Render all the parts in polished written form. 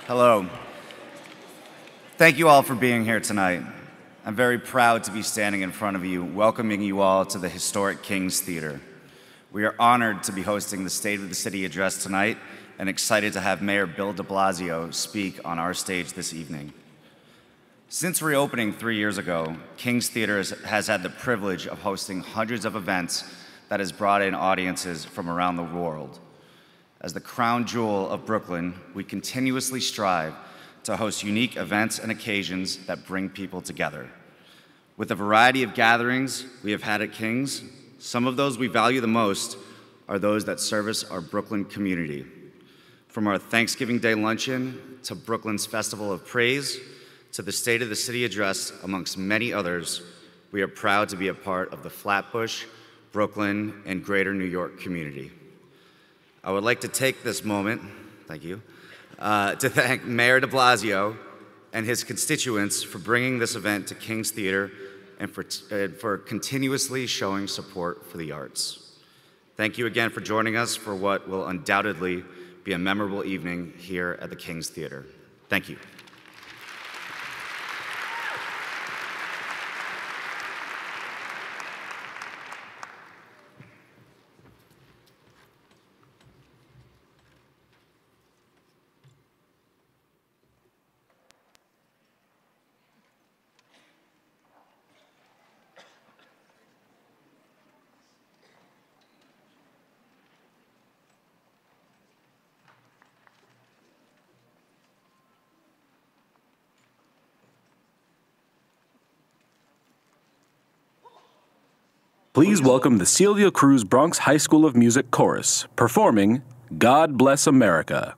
Hello. Thank you all for being here tonight. I'm very proud to be standing in front of you, welcoming you all to the historic King's Theater. We are honored to be hosting the State of the City address tonight and excited to have Mayor Bill de Blasio speak on our stage this evening. Since reopening 3 years ago, King's Theater has had the privilege of hosting hundreds of events that has brought in audiences from around the world. As the crown jewel of Brooklyn, we continuously strive to host unique events and occasions that bring people together. With a variety of gatherings we have had at King's, some of those we value the most are those that service our Brooklyn community. From our Thanksgiving Day luncheon to Brooklyn's Festival of Praise to the State of the City address, amongst many others, we are proud to be a part of the Flatbush, Brooklyn, and Greater New York community. I would like to take this moment, thank you, to thank Mayor de Blasio and his constituents for bringing this event to King's Theater and for continuously showing support for the arts. Thank you again for joining us for what will undoubtedly be a memorable evening here at the King's Theater. Thank you. Please welcome the Celia Cruz Bronx High School of Music Chorus, performing God Bless America.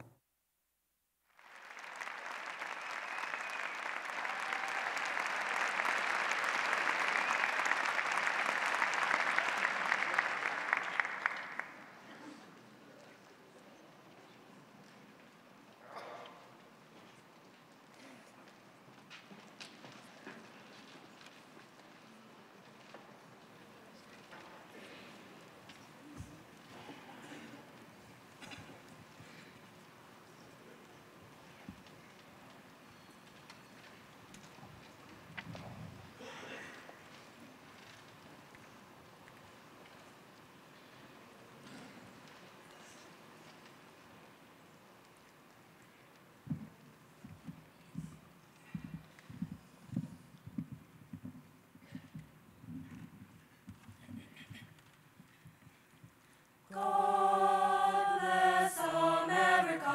God bless America,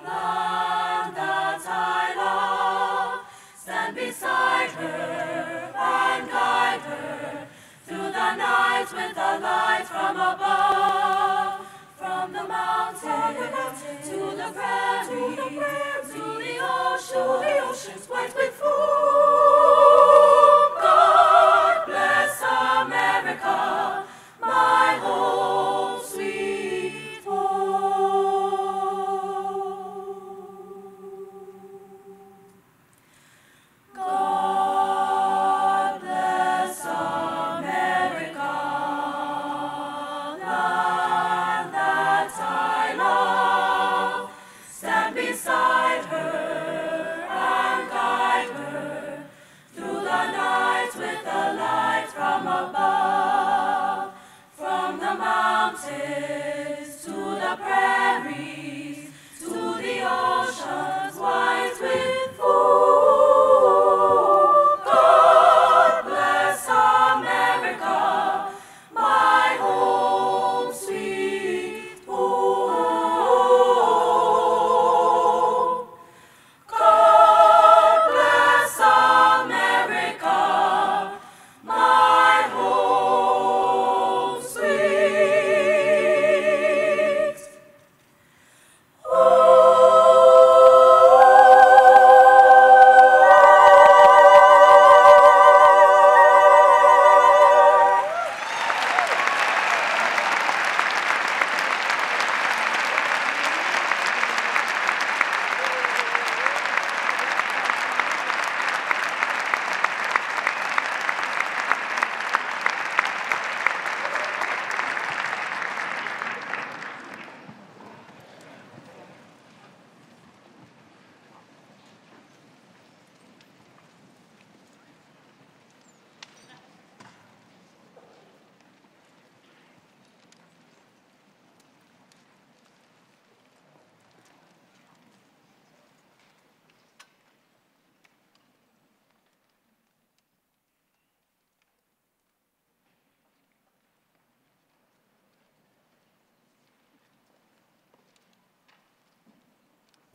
land that I love. Stand beside her and guide her through the night with the light from above. From the mountain to the prairie, to the oceans white with foam. God bless America, my home, sweet home. God bless America, land that I love. Stand beside her and guide her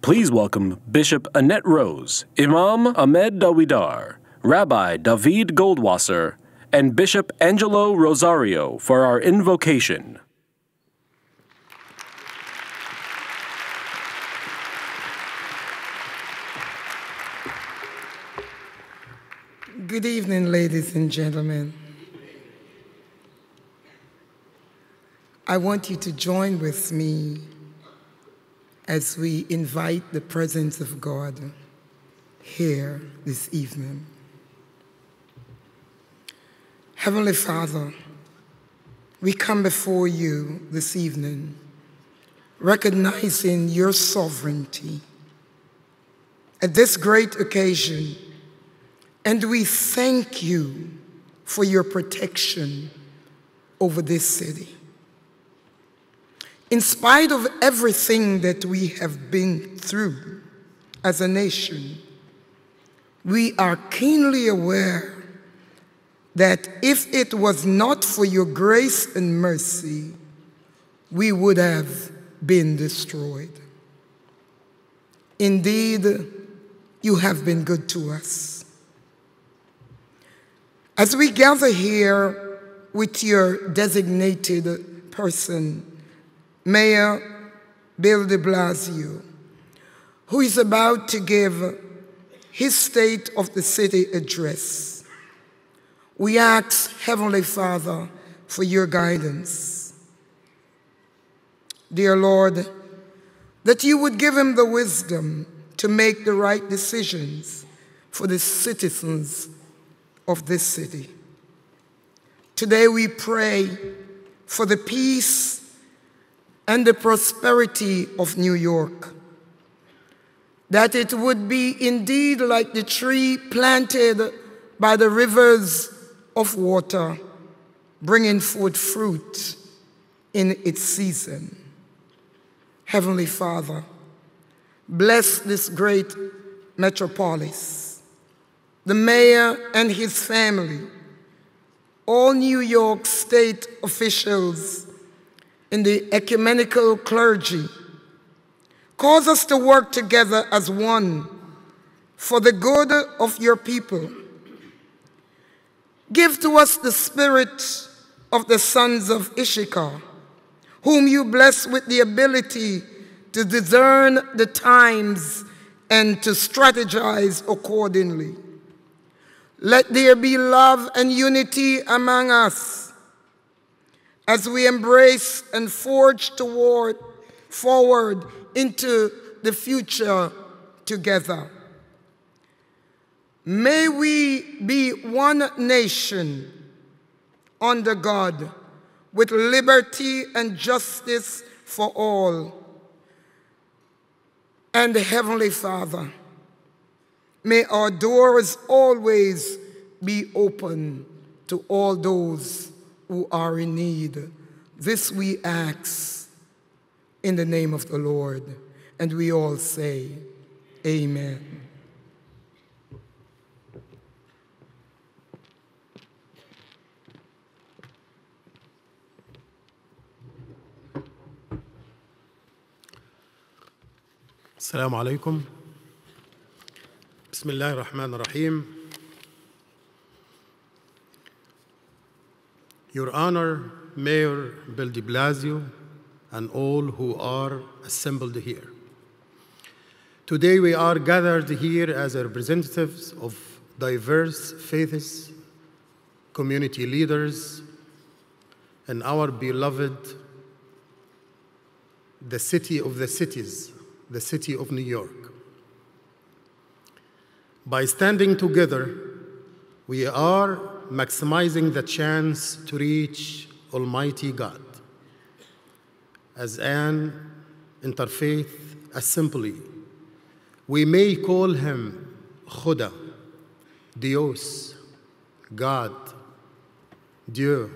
Please welcome Bishop Annette Rose, Imam Ahmed Dawidar, Rabbi David Goldwasser, and Bishop Angelo Rosario for our invocation. Good evening, ladies and gentlemen. I want you to join with me as we invite the presence of God here this evening. Heavenly Father, we come before you this evening, recognizing your sovereignty at this great occasion, and we thank you for your protection over this city. In spite of everything that we have been through as a nation, we are keenly aware that if it was not for your grace and mercy, we would have been destroyed. Indeed, you have been good to us. As we gather here with your designated person, Mayor Bill de Blasio, who is about to give his State of the City address, we ask, Heavenly Father, for your guidance. Dear Lord, that you would give him the wisdom to make the right decisions for the citizens of this city. Today we pray for the peace and the prosperity of New York, that it would be indeed like the tree planted by the rivers of water, bringing forth fruit in its season. Heavenly Father, bless this great metropolis, the mayor and his family, all New York State officials, in the ecumenical clergy. Cause us to work together as one for the good of your people. Give to us the spirit of the sons of Issachar, whom you bless with the ability to discern the times and to strategize accordingly. Let there be love and unity among us as we embrace and forge forward into the future together. May we be one nation under God, with liberty and justice for all. And Heavenly Father, may our doors always be open to all those who are in need. This we ask in the name of the Lord. And we all say, Amen. السلام عليكم. بسم الله الرحمن الرحيم. Your Honor, Mayor Bill de Blasio, and all who are assembled here. Today we are gathered here as representatives of diverse faiths, community leaders, and our beloved, the city of the cities, the city of New York. By standing together, we are maximizing the chance to reach Almighty God. As an interfaith assembly, we may call him Khuda, Dios, God, Dieu,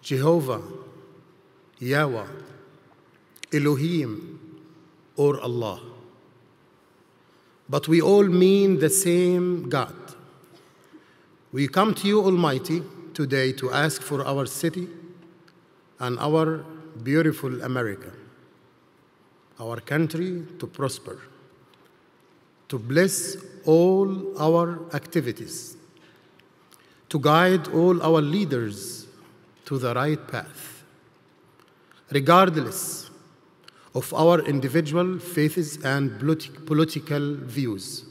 Jehovah, Yahweh, Elohim, or Allah. But we all mean the same God. We come to you, Almighty, today to ask for our city and our beautiful America. our country to prosper, to bless all our activities, to guide all our leaders to the right path, regardless of our individual faiths and political views,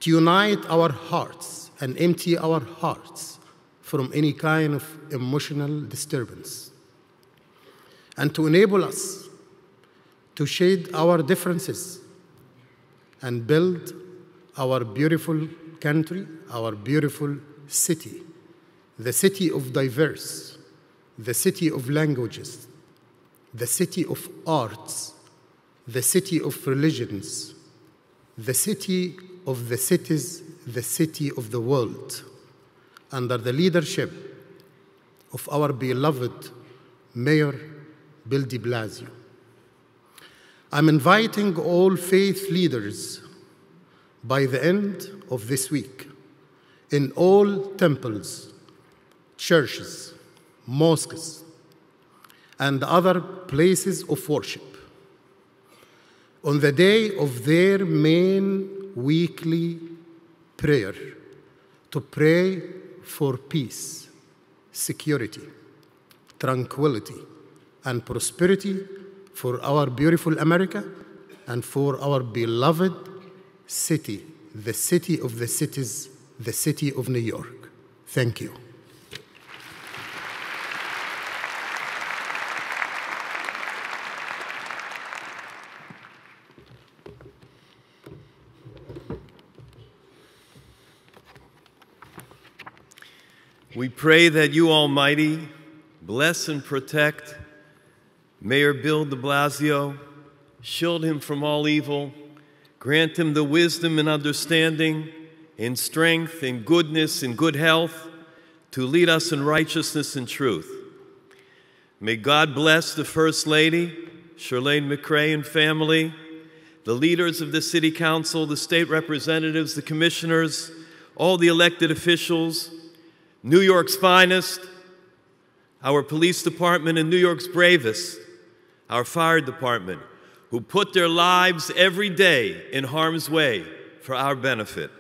to unite our hearts and empty our hearts from any kind of emotional disturbance, and to enable us to shade our differences and build our beautiful country, our beautiful city, the city of diverse, the city of languages, the city of arts, the city of religions, the city of the cities, the city of the world, under the leadership of our beloved Mayor Bill de Blasio. I'm inviting all faith leaders by the end of this week in all temples, churches, mosques, and other places of worship on the day of their main weekly prayer to pray for peace, security, tranquility, and prosperity for our beautiful America and for our beloved city, the city of the cities, the city of New York. Thank you. We pray that you, Almighty, bless and protect Mayor Bill de Blasio, shield him from all evil, grant him the wisdom and understanding, in strength, in goodness, in good health, to lead us in righteousness and truth. May God bless the First Lady, Shirlane McCray and family, the leaders of the City Council, the state representatives, the commissioners, all the elected officials, New York's finest, our police department and New York's bravest, our fire department, who put their lives every day in harm's way for our benefit.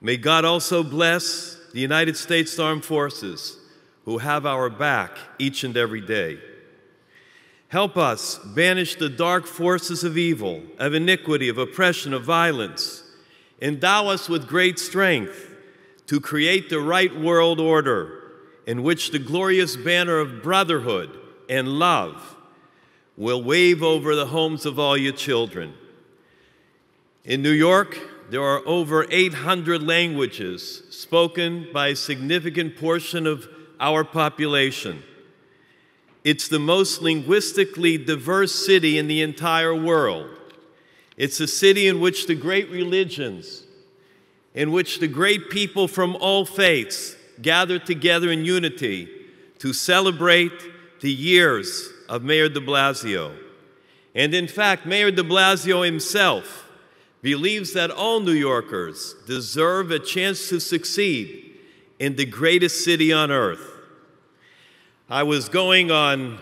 May God also bless the United States Armed Forces, who have our back each and every day. Help us banish the dark forces of evil, of iniquity, of oppression, of violence. Endow us with great strength to create the right world order in which the glorious banner of brotherhood and love will wave over the homes of all your children. In New York, there are over 800 languages spoken by a significant portion of our population. It's the most linguistically diverse city in the entire world. It's a city in which the great religions, in which the great people from all faiths gather together in unity to celebrate the years of Mayor de Blasio. And in fact, Mayor de Blasio himself believes that all New Yorkers deserve a chance to succeed in the greatest city on earth. I was going on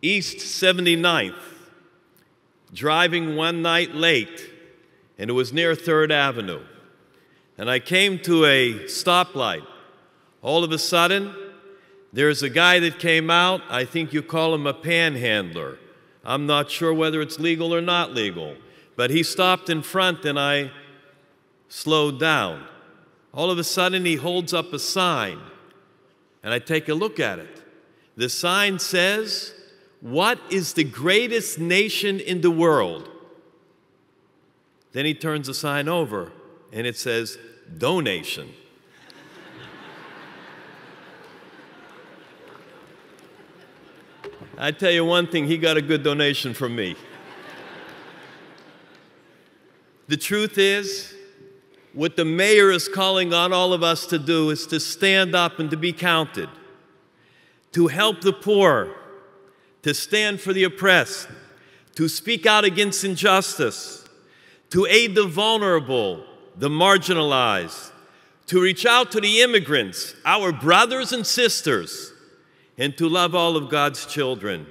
East 79th, driving one night late, and it was near 3rd Avenue. And I came to a stoplight. All of a sudden, there's a guy that came out. I think you call him a panhandler. I'm not sure whether it's legal or not legal. But he stopped in front and I slowed down. All of a sudden, he holds up a sign. And I take a look at it. The sign says, "What is the greatest nation in the world?" Then he turns the sign over and it says, "Donation." I tell you one thing, he got a good donation from me. The truth is, what the mayor is calling on all of us to do is to stand up and to be counted, to help the poor, to stand for the oppressed, to speak out against injustice, to aid the vulnerable, the marginalized, to reach out to the immigrants, our brothers and sisters, and to love all of God's children,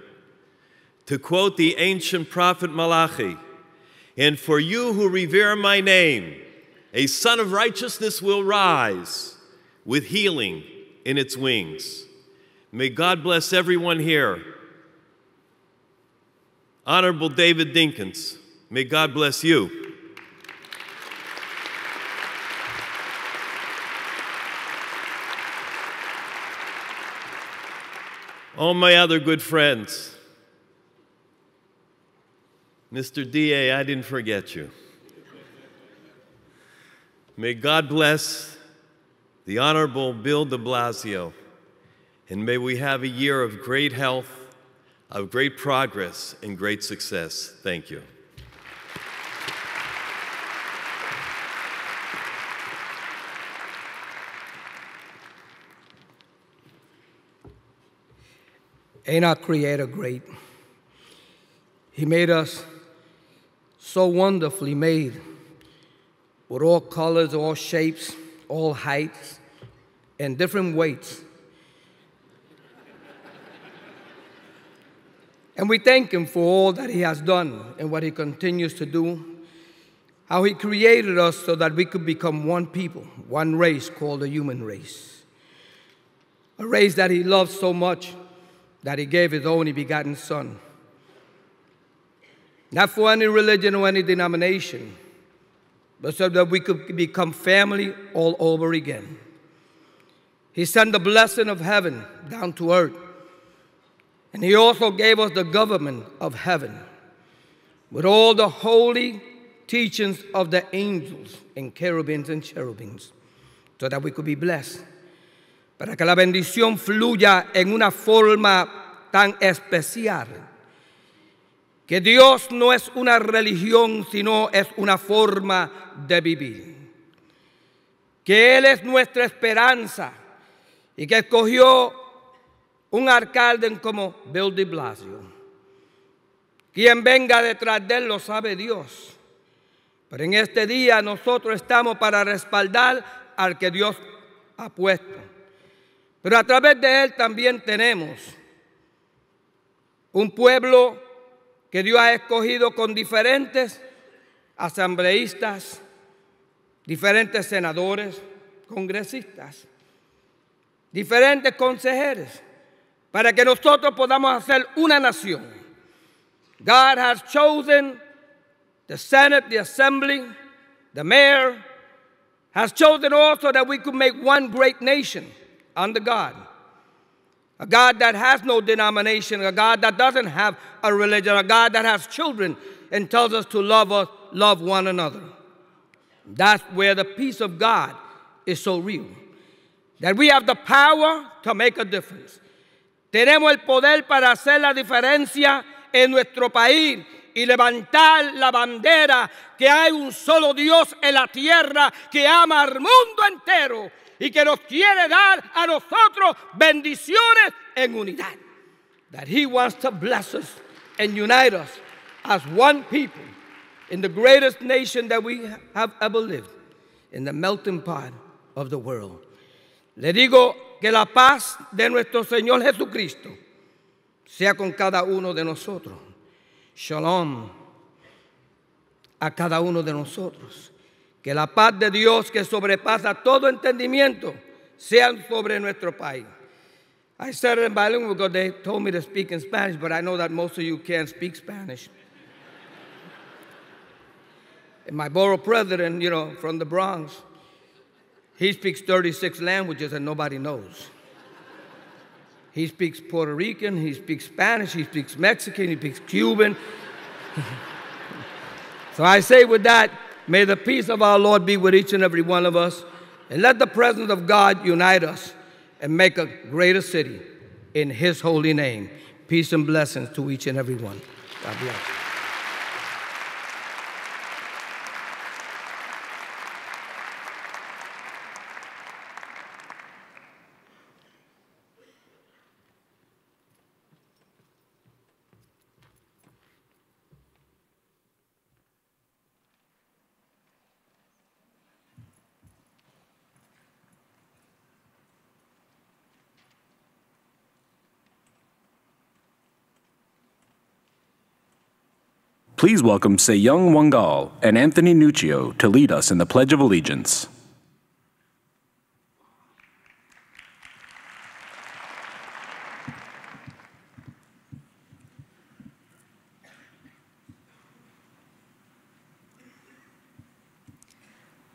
To quote the ancient prophet Malachi, "And for you who revere my name, a son of righteousness will rise with healing in its wings." May God bless everyone here. Honorable David Dinkins, may God bless you. All my other good friends, Mr. DA, I didn't forget you. May God bless the Honorable Bill de Blasio, and may we have a year of great health, of great progress, and great success. Thank you. Ain't our Creator great? He made us so wonderfully made, with all colors, all shapes, all heights, and different weights. And we thank Him for all that He has done and what He continues to do, how He created us so that we could become one people, one race called the human race. A race that He loves so much that He gave His only begotten Son. Not for any religion or any denomination, but so that we could become family all over again. He sent the blessing of heaven down to earth, and He also gave us the government of heaven with all the holy teachings of the angels and cherubims and cherubims, so that we could be blessed. Para que la bendición fluya en una forma tan especial, que Dios no es una religión, sino es una forma de vivir. Que Él es nuestra esperanza y que escogió un alcalde como Bill de Blasio. Quien venga detrás de Él lo sabe Dios. Pero en este día nosotros estamos para respaldar al que Dios ha puesto. Pero a través de Él también tenemos un pueblo que Dios ha escogido con diferentes asambleístas, diferentes senadores, congresistas, diferentes consejeros, para que nosotros podamos hacer una nación. God has chosen the Senate, the Assembly, the mayor, has chosen also that we could make one great nation under God. A God that has no denomination, a God that doesn't have a religion, a God that has children and tells us to love one another. That's where the peace of God is so real. That we have the power to make a difference. Tenemos el poder para hacer la diferencia en nuestro país y levantar la bandera que hay un solo Dios en la tierra que ama al mundo entero y que nos quiere dar a nosotros bendiciones en unidad. That He wants to bless us and unite us as one people in the greatest nation that we have ever lived, in the melting pot of the world. Le digo que la paz de nuestro Señor Jesucristo sea con cada uno de nosotros. Shalom a cada uno de nosotros. Que la paz de Dios que sobrepasa todo entendimiento sea sobre nuestro país. I said it in bilingual because they told me to speak in Spanish, but I know that most of you can't speak Spanish. And my borough president, from the Bronx, he speaks 36 languages and nobody knows. He speaks Puerto Rican, he speaks Spanish, he speaks Mexican, he speaks Cuban. So I say with that, may the peace of our Lord be with each and every one of us, and let the presence of God unite us and make a greater city in His holy name. Peace and blessings to each and every one. God bless. Please welcome Seyung Wangal and Anthony Nuccio to lead us in the Pledge of Allegiance.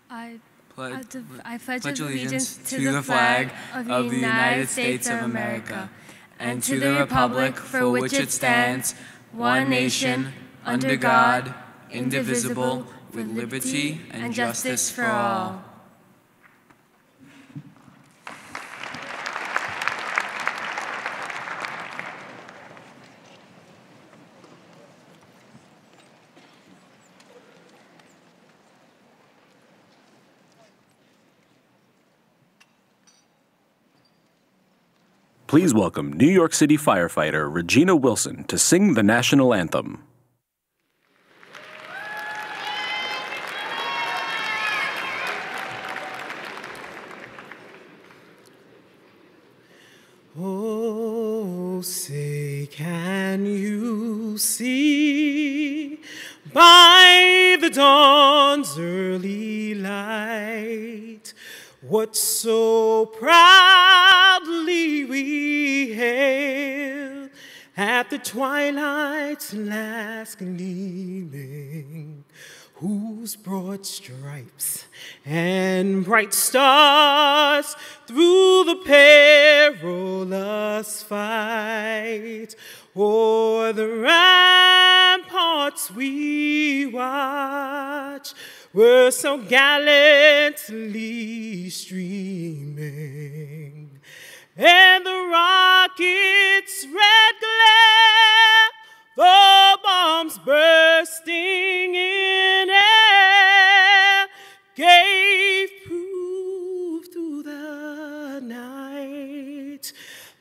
I pledge allegiance to the flag of the United States of America and to the republic for which it stands, one nation, under God, indivisible, with liberty and justice for all. Please welcome New York City firefighter Regina Wilson to sing the national anthem. Oh, say, can you see by the dawn's early light what so proudly we hailed at the twilight's last gleaming, whose broad stripes and bright stars through the perilous fight o'er the ramparts we watch were so gallantly streaming, and the rocket's red glare, the bombs bursting in air, gave proof through the night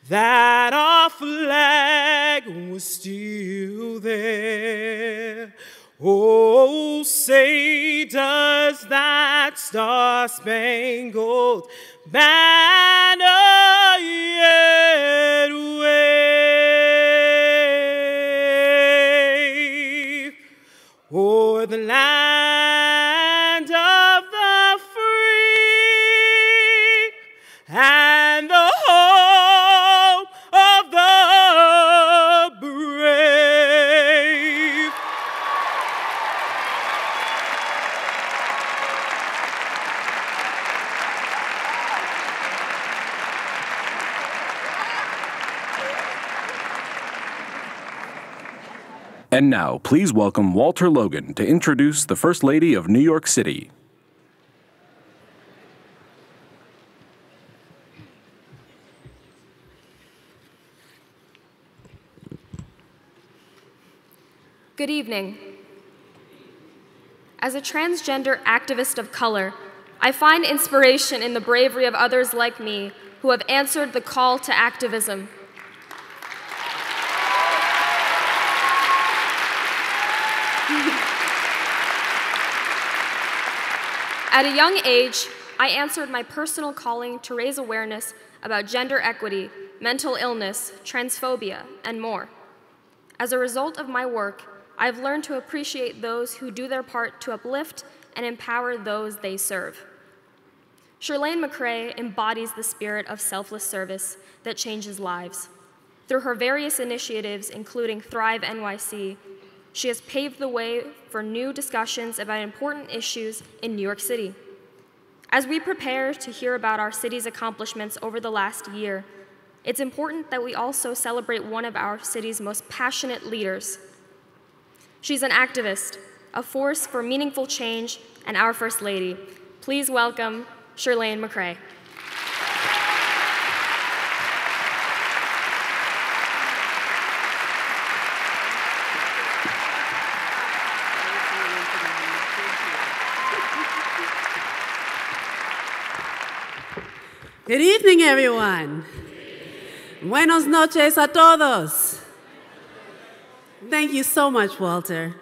that our flag was still there. Oh, say, does that star-spangled banner yet wave o'er the land of the free and the home of the brave? And now, please welcome Walter Logan to introduce the First Lady of New York City. Good evening. As a transgender activist of color, I find inspiration in the bravery of others like me who have answered the call to activism. At a young age, I answered my personal calling to raise awareness about gender equity, mental illness, transphobia, and more. As a result of my work, I've learned to appreciate those who do their part to uplift and empower those they serve. Shirlane McCray embodies the spirit of selfless service that changes lives. Through her various initiatives, including Thrive NYC, she has paved the way for new discussions about important issues in New York City. As we prepare to hear about our city's accomplishments over the last year, it's important that we also celebrate one of our city's most passionate leaders. She's an activist, a force for meaningful change, and our First Lady. Please welcome Shirlane McCray. Good evening, everyone. Buenas noches a todos. Thank you so much, Walter.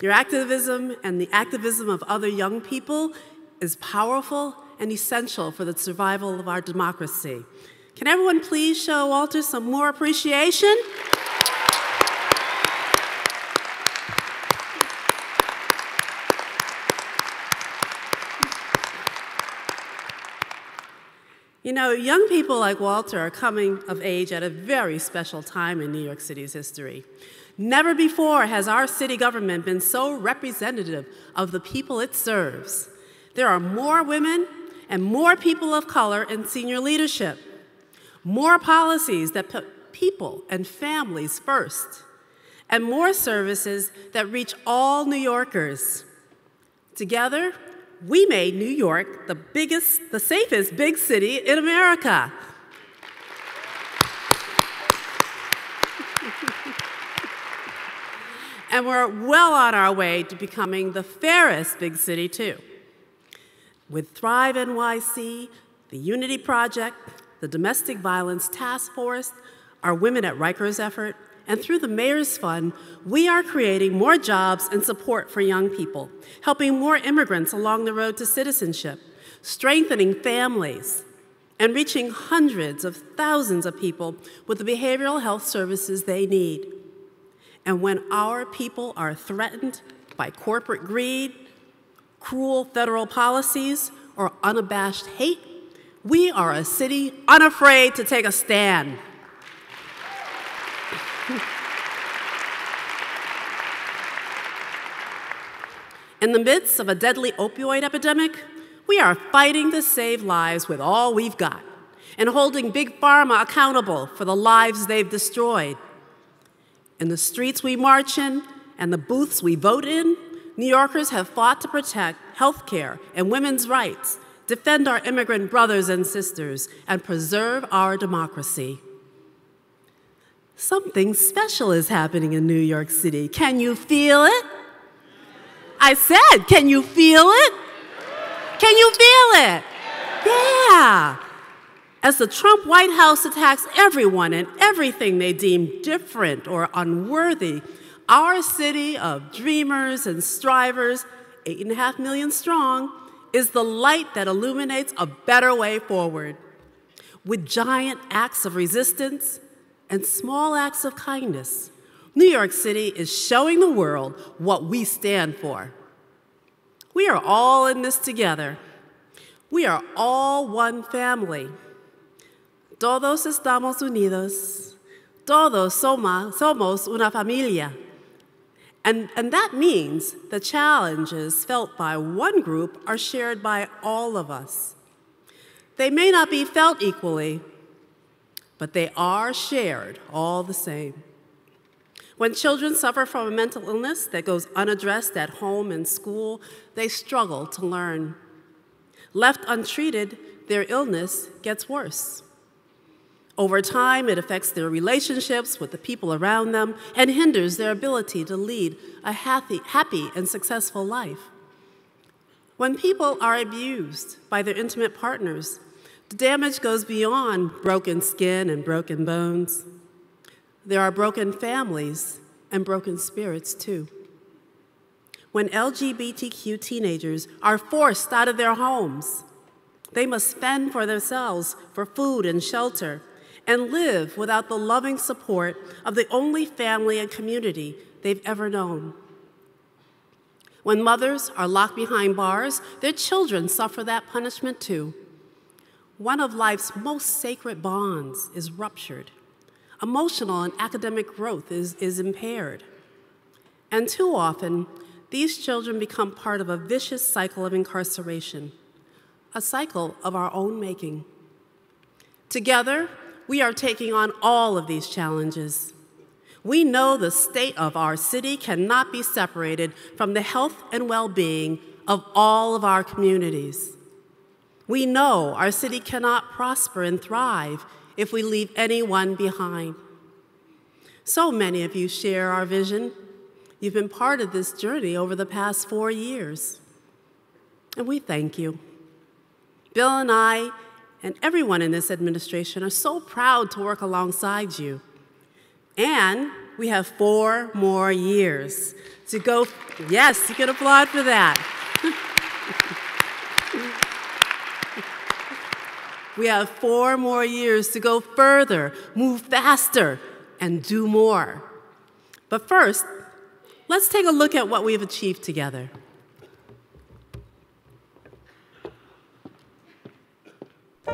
Your activism and the activism of other young people is powerful and essential for the survival of our democracy. Can everyone please show Walter some more appreciation? You know, young people like Walter are coming of age at a very special time in New York City's history. Never before has our city government been so representative of the people it serves. There are more women and more people of color in senior leadership, more policies that put people and families first, and more services that reach all New Yorkers. Together, we made New York the safest big city in America. And we're well on our way to becoming the fairest big city, too. With Thrive NYC, the Unity Project, the Domestic Violence Task Force, our Women at Rikers effort, and through the Mayor's Fund, we are creating more jobs and support for young people, helping more immigrants along the road to citizenship, strengthening families, and reaching hundreds of thousands of people with the behavioral health services they need. And when our people are threatened by corporate greed, cruel federal policies, or unabashed hate, we are a city unafraid to take a stand. In the midst of a deadly opioid epidemic, we are fighting to save lives with all we've got and holding Big Pharma accountable for the lives they've destroyed. In the streets we march in and the booths we vote in, New Yorkers have fought to protect health care and women's rights, defend our immigrant brothers and sisters, and preserve our democracy. Something special is happening in New York City. Can you feel it? I said, can you feel it? Can you feel it? Yeah. As the Trump White House attacks everyone and everything they deem different or unworthy, our city of dreamers and strivers, 8.5 million strong, is the light that illuminates a better way forward. With giant acts of resistance and small acts of kindness, New York City is showing the world what we stand for. We are all in this together. We are all one family. Todos estamos unidos. Todos somos una familia. And that means the challenges felt by one group are shared by all of us. They may not be felt equally, but they are shared all the same. When children suffer from a mental illness that goes unaddressed at home and school, they struggle to learn. Left untreated, their illness gets worse. Over time, it affects their relationships with the people around them and hinders their ability to lead a happy and successful life. When people are abused by their intimate partners, the damage goes beyond broken skin and broken bones. There are broken families and broken spirits, too. When LGBTQ teenagers are forced out of their homes, they must fend for themselves for food and shelter and live without the loving support of the only family and community they've ever known. When mothers are locked behind bars, their children suffer that punishment too. One of life's most sacred bonds is ruptured. Emotional and academic growth is impaired. And too often, these children become part of a vicious cycle of incarceration, a cycle of our own making. Together, we are taking on all of these challenges. We know the state of our city cannot be separated from the health and well-being of all of our communities. We know our city cannot prosper and thrive if we leave anyone behind. So many of you share our vision. You've been part of this journey over the past 4 years, and we thank you. Bill and I and everyone in this administration are so proud to work alongside you. And we have 4 more years to go. Yes, you can applaud for that. We have 4 more years to go further, move faster, and do more. But first, let's take a look at what we've achieved together.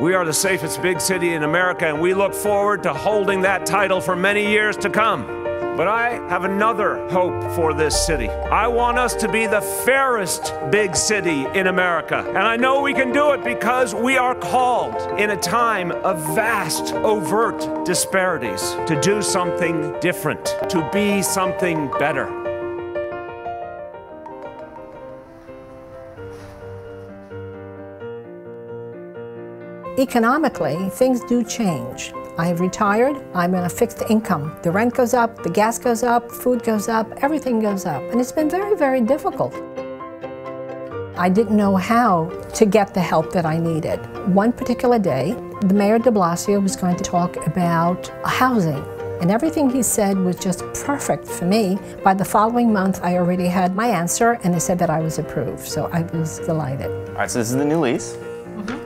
We are the safest big city in America, and we look forward to holding that title for many years to come. But I have another hope for this city. I want us to be the fairest big city in America. And I know we can do it because we are called in a time of vast, overt disparities to do something different, to be something better. Economically, things do change. I've retired, I'm on a fixed income. The rent goes up, the gas goes up, food goes up, everything goes up. And it's been very, very difficult. I didn't know how to get the help that I needed. One particular day, the Mayor de Blasio was going to talk about housing. And everything he said was just perfect for me. By the following month, I already had my answer, and they said that I was approved. So I was delighted. All right, so this is the new lease.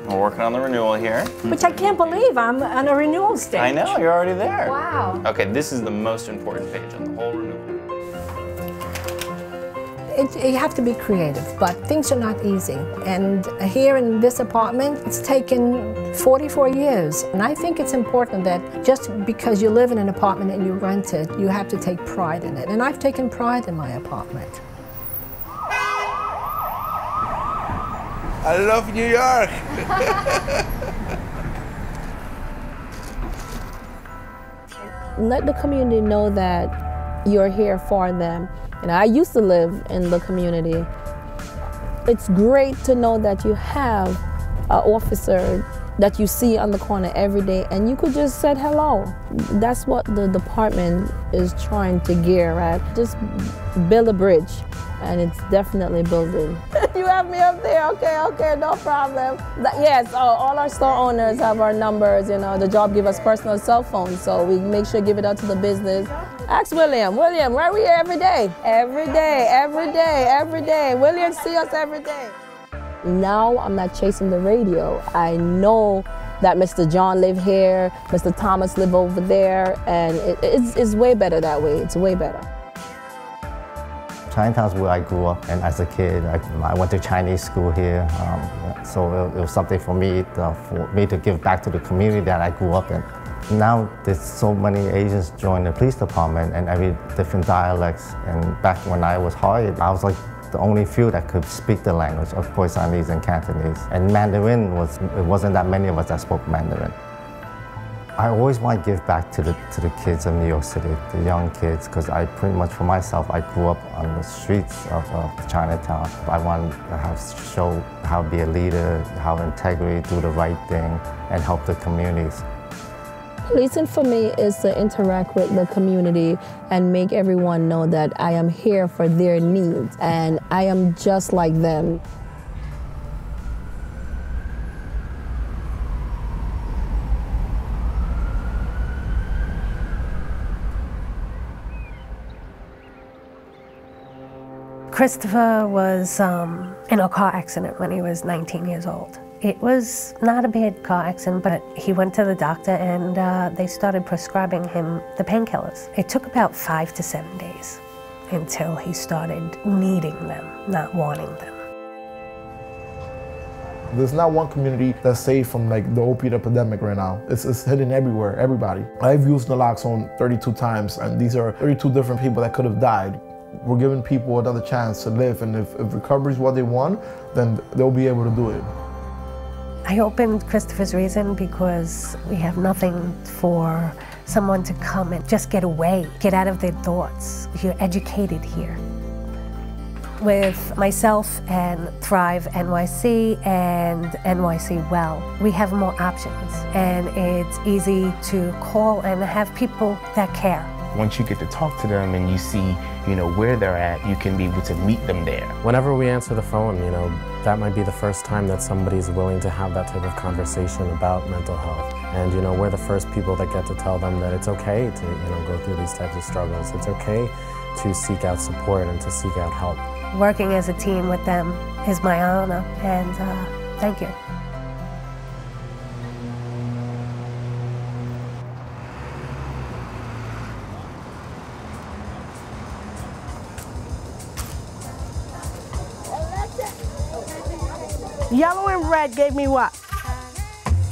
We're working on the renewal here. Which I can't believe I'm on a renewal stage. I know, you're already there. Wow. Okay, this is the most important page on the whole renewal. You have to be creative, but things are not easy. And here in this apartment, it's taken 44 years. And I think it's important that just because you live in an apartment and you rent it, you have to take pride in it. And I've taken pride in my apartment. I love New York. Let the community know that you're here for them. And I used to live in the community. It's great to know that you have an officer that you see on the corner every day and you could just say hello. That's what the department is trying to gear at. Just build a bridge, and it's definitely building. You have me up there, okay, no problem. Yes, all our store owners have our numbers, you know, the job give us personal cell phones, so we make sure to give it out to the business. Ask William, why are we here every day? Every day. William see us every day. Now I'm not chasing the radio. I know that Mr. John live here, Mr. Thomas live over there, and it's way better that way. It's way better. Chinatown's where I grew up, and as a kid, I went to Chinese school here, so it was something for me to give back to the community that I grew up in. Now there's so many Asians join the police department and every different dialects, and back when I was hired, I was like the only few that could speak the language of Khoisanese and Cantonese. And Mandarin it wasn't that many of us that spoke Mandarin. I always want to give back to the kids of New York City, the young kids, because I pretty much for myself, I grew up on the streets of Chinatown. I want to show how to be a leader, how integrity, do the right thing, and help the communities. Policing for me is to interact with the community and make everyone know that I am here for their needs and I am just like them. Christopher was in a car accident when he was 19 years old. It was not a bad car accident, but he went to the doctor and they started prescribing him the painkillers. It took about 5 to 7 days until he started needing them, not wanting them. There's not one community that's safe from like the opiate epidemic right now. It's hidden everywhere, everybody. I've used naloxone 32 times, and these are 32 different people that could have died. We're giving people another chance to live, and if recovery is what they want, then they'll be able to do it. I opened Christopher's Reason because we have nothing for someone to come and just get away, get out of their thoughts. You're educated here. With myself and Thrive NYC and NYC Well, we have more options, and it's easy to call and have people that care. Once you get to talk to them and you see, where they're at, you can be able to meet them there. Whenever we answer the phone, that might be the first time that somebody's willing to have that type of conversation about mental health. And we're the first people that get to tell them that it's okay to, go through these types of struggles. It's okay to seek out support and to seek out help. Working as a team with them is my honor, and thank you. Yellow and red gave me what?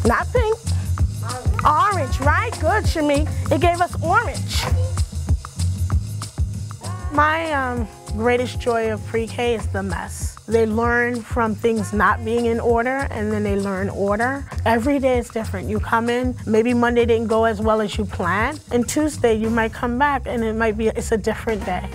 Not pink. Orange, right? Good, Shami. It gave us orange. My greatest joy of pre-K is the mess. They learn from things not being in order, and then they learn order. Every day is different. You come in, maybe Monday didn't go as well as you planned, and Tuesday you might come back and it's a different day.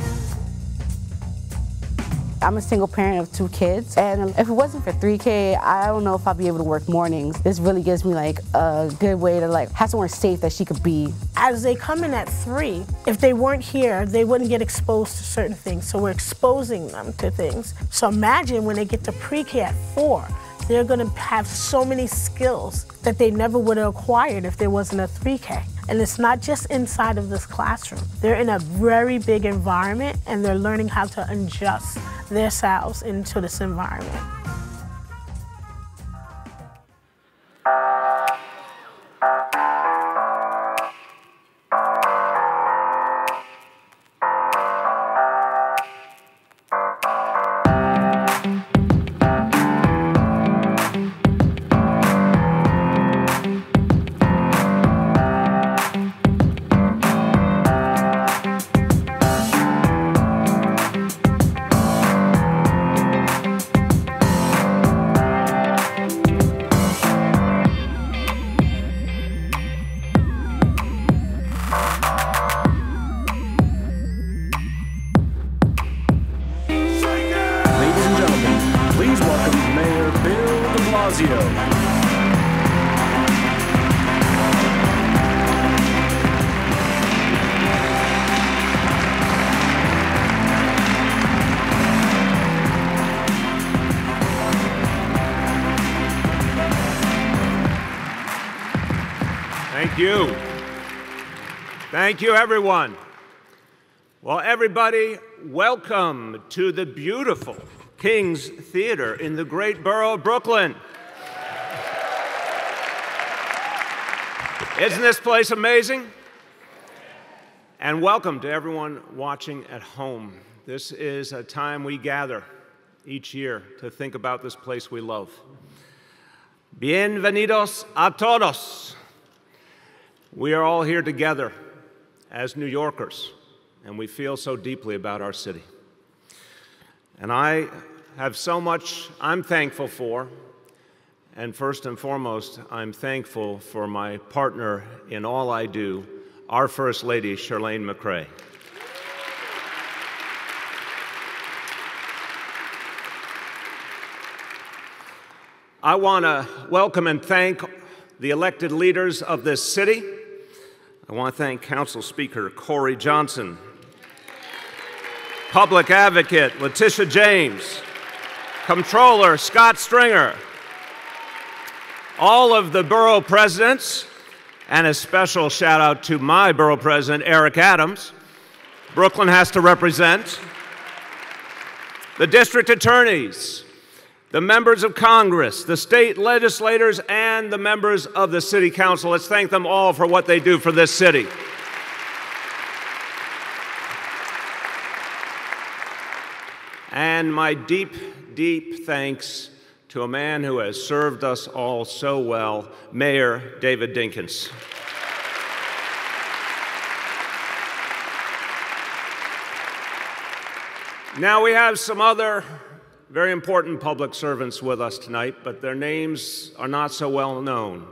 I'm a single parent of 2 kids, and if it wasn't for 3K, I don't know if I'd be able to work mornings. This really gives me like a good way to like have somewhere safe that she could be. As they come in at 3, if they weren't here, they wouldn't get exposed to certain things, so we're exposing them to things. So imagine when they get to pre-K at 4, they're gonna have so many skills that they never would have acquired if there wasn't a 3K. And it's not just inside of this classroom. They're in a very big environment, and they're learning how to adjust themselves into this environment. Blasio. Thank you. Thank you, everyone. Well, everybody, welcome to the beautiful King's Theater in the great borough of Brooklyn. Isn't this place amazing? And welcome to everyone watching at home. This is a time we gather each year to think about this place we love. Bienvenidos a todos. We are all here together as New Yorkers, and we feel so deeply about our city. And I have so much I'm thankful for, and first and foremost, I'm thankful for my partner in all I do, our First Lady, Chirlane McCray. I want to welcome and thank the elected leaders of this city. I want to thank Council Speaker Corey Johnson, Public Advocate Letitia James, Comptroller Scott Stringer, all of the borough presidents, and a special shout out to my borough president, Eric Adams. Brooklyn has to represent. The district attorneys, the members of Congress, the state legislators, and the members of the city council. Let's thank them all for what they do for this city. And my deep, deep thanks to a man who has served us all so well, Mayor David Dinkins. Now we have some other very important public servants with us tonight, but their names are not so well known.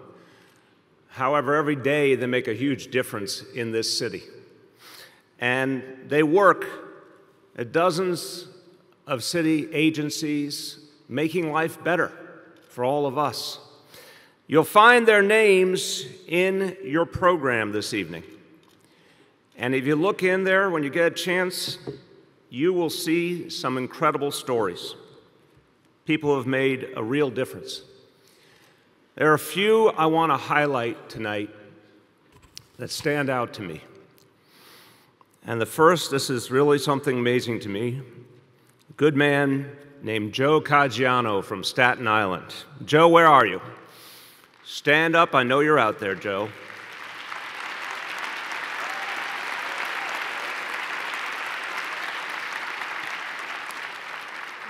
However, every day they make a huge difference in this city. And they work at dozens of city agencies, making life better for all of us. You'll find their names in your program this evening. And if you look in there when you get a chance, you will see some incredible stories. People who have made a real difference. There are a few I want to highlight tonight that stand out to me. And the first, this is really something amazing to me, a good man named Joe Caggiano from Staten Island. Joe, where are you? Stand up, I know you're out there, Joe.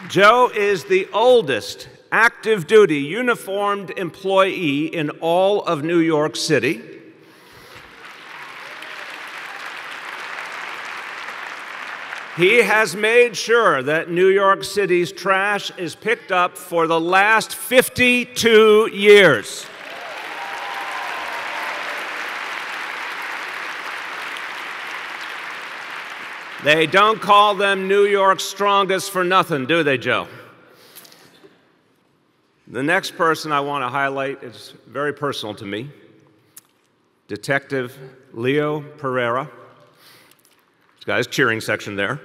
Joe is the oldest active duty uniformed employee in all of New York City. He has made sure that New York City's trash is picked up for the last 52 years. They don't call them New York's strongest for nothing, do they, Joe? The next person I want to highlight is very personal to me, Detective Leo Pereira. This guy's cheering section there.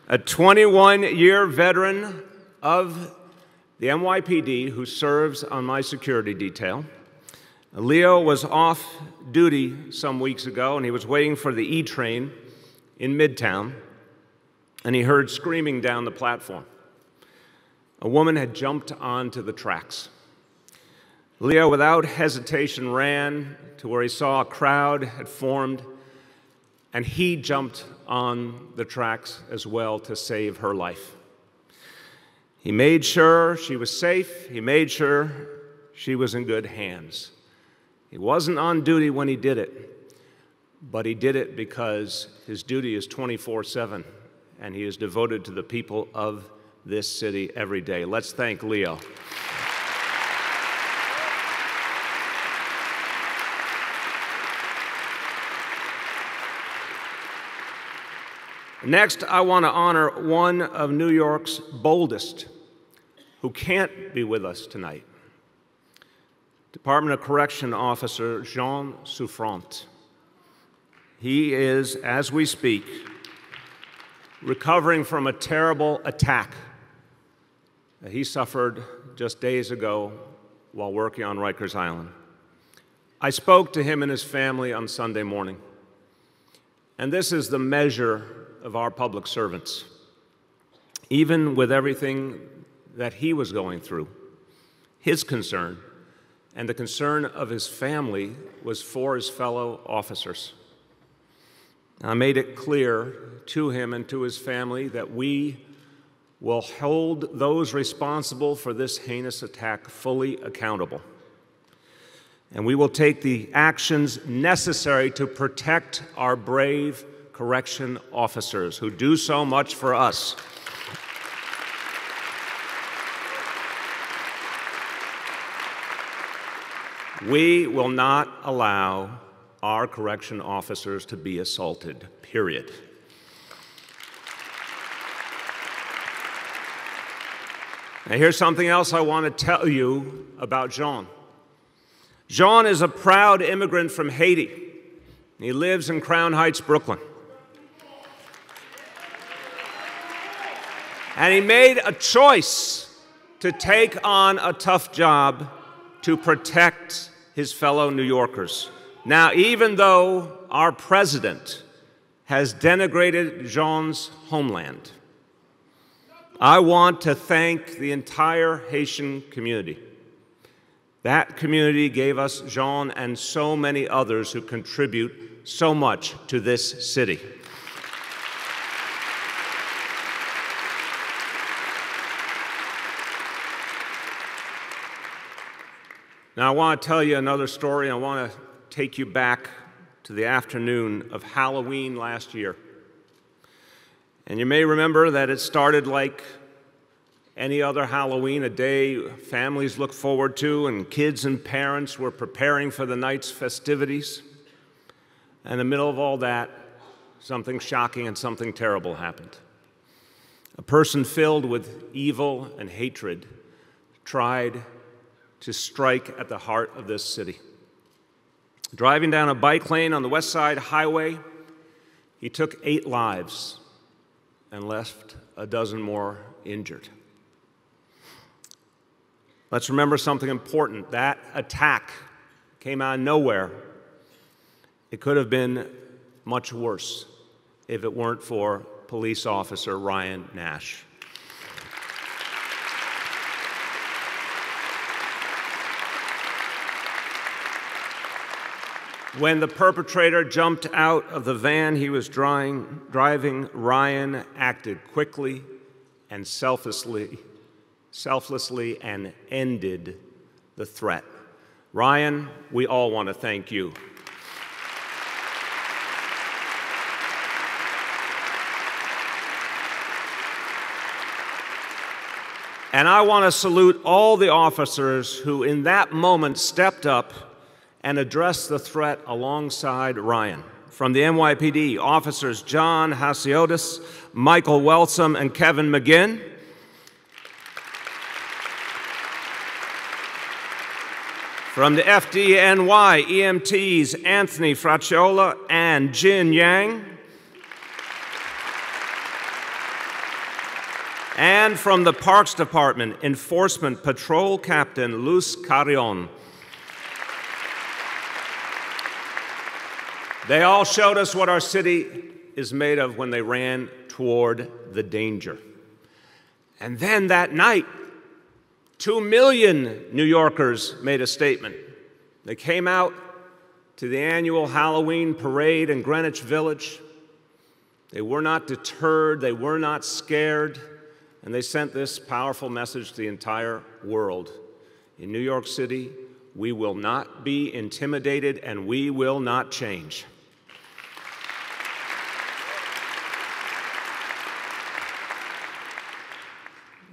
A 21-year veteran of the NYPD who serves on my security detail. Leo was off duty some weeks ago, and he was waiting for the E train in Midtown, and he heard screaming down the platform. A woman had jumped onto the tracks. Leo, without hesitation, ran to where he saw a crowd had formed, and he jumped on the tracks as well to save her life. He made sure she was safe. He made sure she was in good hands. He wasn't on duty when he did it, but he did it because his duty is 24/7, and he is devoted to the people of this city every day. Let's thank Leo. Next, I want to honor one of New York's boldest who can't be with us tonight. Department of Correction Officer Jean Souffrant. He is, as we speak, recovering from a terrible attack that he suffered just days ago while working on Rikers Island. I spoke to him and his family on Sunday morning, and this is the measure of our public servants. Even with everything that he was going through, his concern and the concern of his family was for his fellow officers. I made it clear to him and to his family that we will hold those responsible for this heinous attack fully accountable. And we will take the actions necessary to protect our brave correction officers who do so much for us. We will not allow our correction officers to be assaulted, period. Now, here's something else I want to tell you about Jean. Jean is a proud immigrant from Haiti. He lives in Crown Heights, Brooklyn. And he made a choice to take on a tough job to protect his fellow New Yorkers. Now, even though our president has denigrated Jean's homeland, I want to thank the entire Haitian community. That community gave us Jean and so many others who contribute so much to this city. Now, I want to tell you another story. I want to take you back to the afternoon of Halloween last year. And you may remember that it started like any other Halloween, a day families look forward to, and kids and parents were preparing for the night's festivities. And in the middle of all that, something shocking and something terrible happened. A person filled with evil and hatred tried to strike at the heart of this city. Driving down a bike lane on the West Side Highway, he took 8 lives and left a dozen more injured. Let's remember something important. That attack came out of nowhere. It could have been much worse if it weren't for police officer Ryan Nash. When the perpetrator jumped out of the van he was driving, Ryan acted quickly and selflessly selflessly and ended the threat. Ryan, we all want to thank you. And I want to salute all the officers who in that moment stepped up and addressed the threat alongside Ryan. From the NYPD, officers John Hasiotis, Michael Welsum, and Kevin McGinn. From the FDNY, EMTs Anthony Fracciola and Jin Yang. And from the Parks Department, Enforcement Patrol Captain Luz Carrion. They all showed us what our city is made of when they ran toward the danger. And then that night, 2 million New Yorkers made a statement. They came out to the annual Halloween parade in Greenwich Village. They were not deterred, they were not scared, and they sent this powerful message to the entire world. In New York City, we will not be intimidated and we will not change.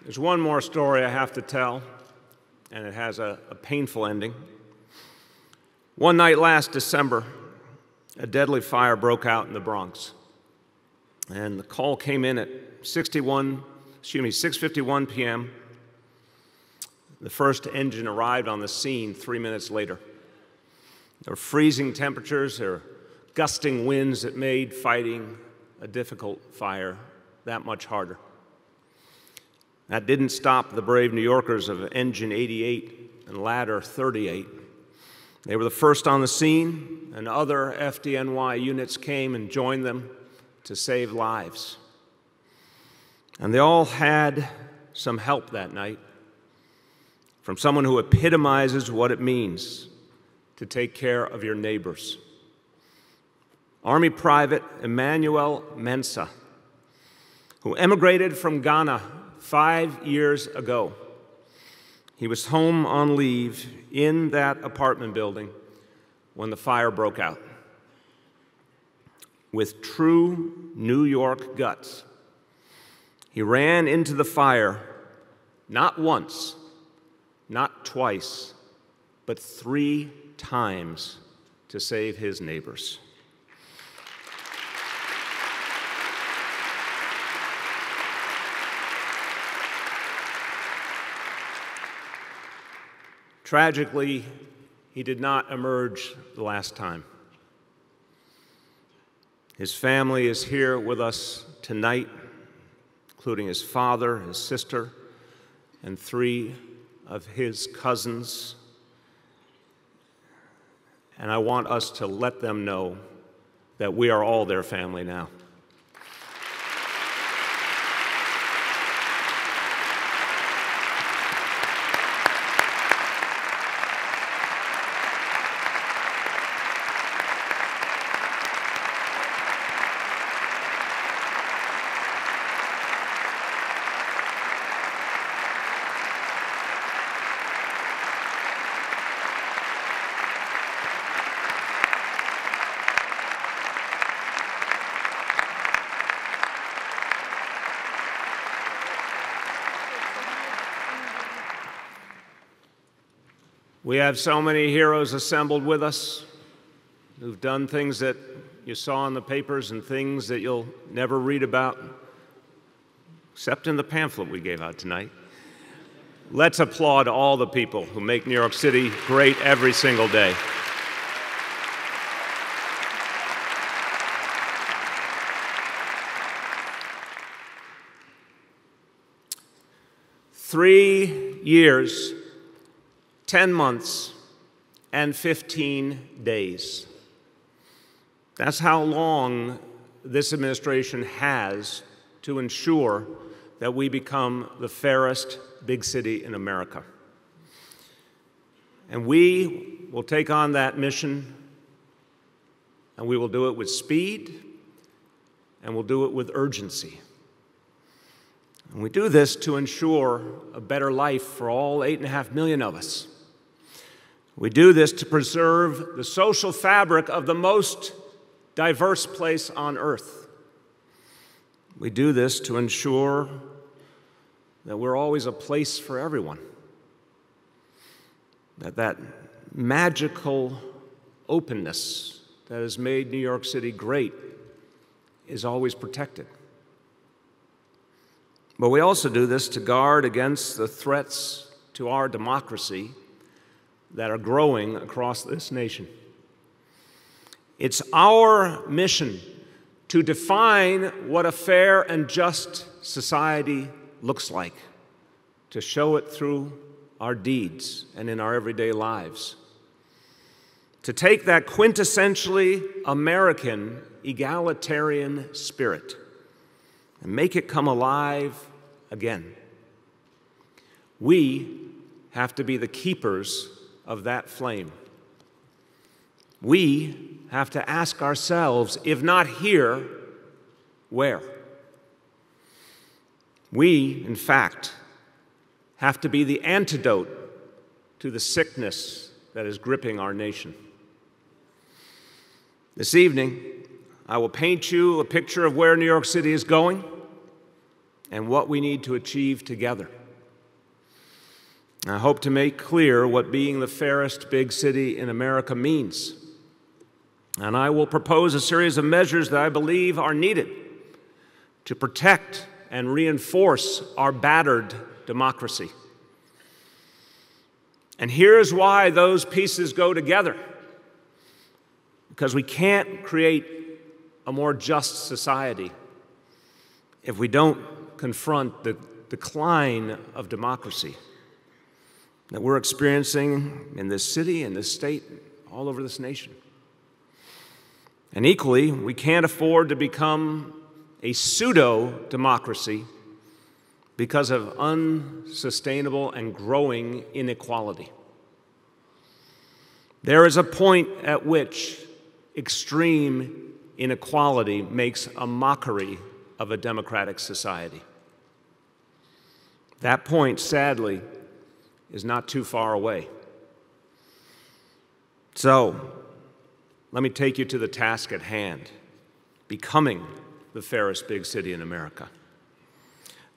There's one more story I have to tell, and it has a painful ending. One night last December, a deadly fire broke out in the Bronx. And the call came in at 6:51 p.m. The first engine arrived on the scene 3 minutes later. There were freezing temperatures, there were gusting winds that made fighting a difficult fire that much harder. That didn't stop the brave New Yorkers of Engine 88 and Ladder 38. They were the first on the scene, and other FDNY units came and joined them to save lives. And they all had some help that night from someone who epitomizes what it means to take care of your neighbors. Army Private Emmanuel Mensah, who emigrated from Ghana 5 years ago. He was home on leave in that apartment building when the fire broke out. With true New York guts, he ran into the fire not once, not twice, but 3 times to save his neighbors. Tragically, he did not emerge the last time. His family is here with us tonight, including his father, his sister, and 3 of his cousins. And I want us to let them know that we are all their family now. We have so many heroes assembled with us who've done things that you saw in the papers and things that you'll never read about, except in the pamphlet we gave out tonight. Let's applaud all the people who make New York City great every single day. Three years, 10 months, and 15 days. That's how long this administration has to ensure that we become the fairest big city in America. And we will take on that mission, and we will do it with speed, and we'll do it with urgency. And we do this to ensure a better life for all 8.5 million of us. We do this to preserve the social fabric of the most diverse place on earth. We do this to ensure that we're always a place for everyone. That magical openness that has made New York City great is always protected. But we also do this to guard against the threats to our democracy that are growing across this nation. It's our mission to define what a fair and just society looks like, to show it through our deeds and in our everyday lives, to take that quintessentially American egalitarian spirit and make it come alive again. We have to be the keepers of that flame. We have to ask ourselves, if not here, where? We, in fact, have to be the antidote to the sickness that is gripping our nation. This evening, I will paint you a picture of where New York City is going and what we need to achieve together. I hope to make clear what being the fairest big city in America means. And I will propose a series of measures that I believe are needed to protect and reinforce our battered democracy. And here's why those pieces go together. Because we can't create a more just society if we don't confront the decline of democracy that we're experiencing in this city, in this state, all over this nation. And equally, we can't afford to become a pseudo-democracy because of unsustainable and growing inequality. There is a point at which extreme inequality makes a mockery of a democratic society. That point, sadly, is not too far away. So, let me take you to the task at hand, becoming the fairest big city in America.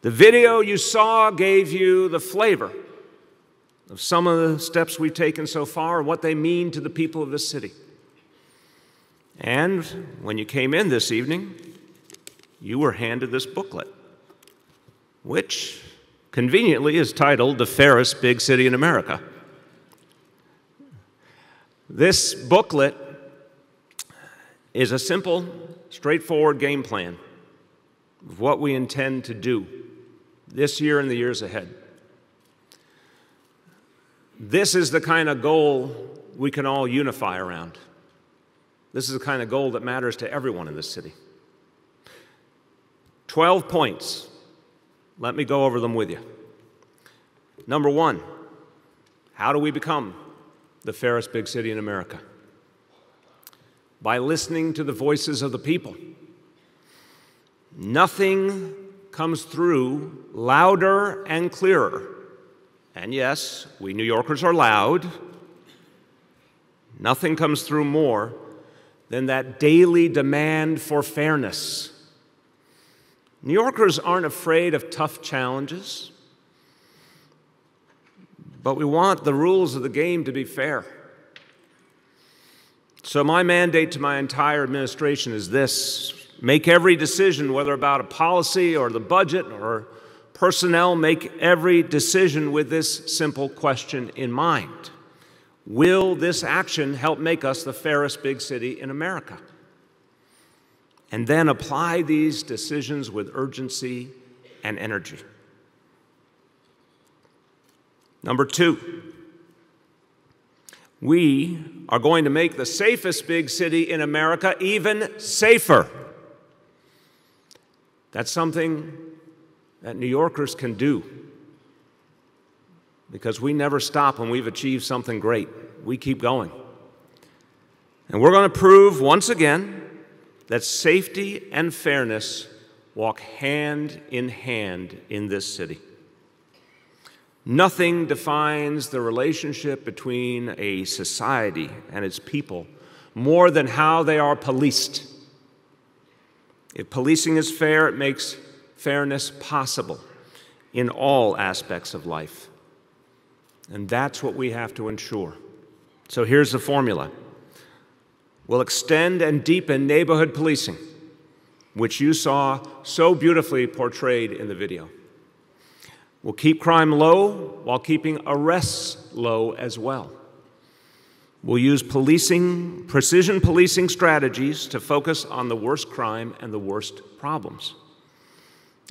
The video you saw gave you the flavor of some of the steps we've taken so far and what they mean to the people of this city. And when you came in this evening, you were handed this booklet, which conveniently is titled The Fairest Big City in America. This booklet is a simple, straightforward game plan of what we intend to do this year and the years ahead. This is the kind of goal we can all unify around. This is the kind of goal that matters to everyone in this city. 12 points. Let me go over them with you. Number one, how do we become the fairest big city in America? By listening to the voices of the people. Nothing comes through louder and clearer. And yes, we New Yorkers are loud. Nothing comes through more than that daily demand for fairness. New Yorkers aren't afraid of tough challenges, but we want the rules of the game to be fair. So my mandate to my entire administration is this: make every decision, whether about a policy or the budget or personnel, make every decision with this simple question in mind. Will this action help make us the fairest big city in America? And then apply these decisions with urgency and energy. Number two, we are going to make the safest big city in America even safer. That's something that New Yorkers can do, because we never stop when we've achieved something great. We keep going. And we're going to prove once again that safety and fairness walk hand in hand in this city. Nothing defines the relationship between a society and its people more than how they are policed. If policing is fair, it makes fairness possible in all aspects of life. And that's what we have to ensure. So here's the formula. We'll extend and deepen neighborhood policing, which you saw so beautifully portrayed in the video. We'll keep crime low while keeping arrests low as well. We'll use precision policing strategies to focus on the worst crime and the worst problems.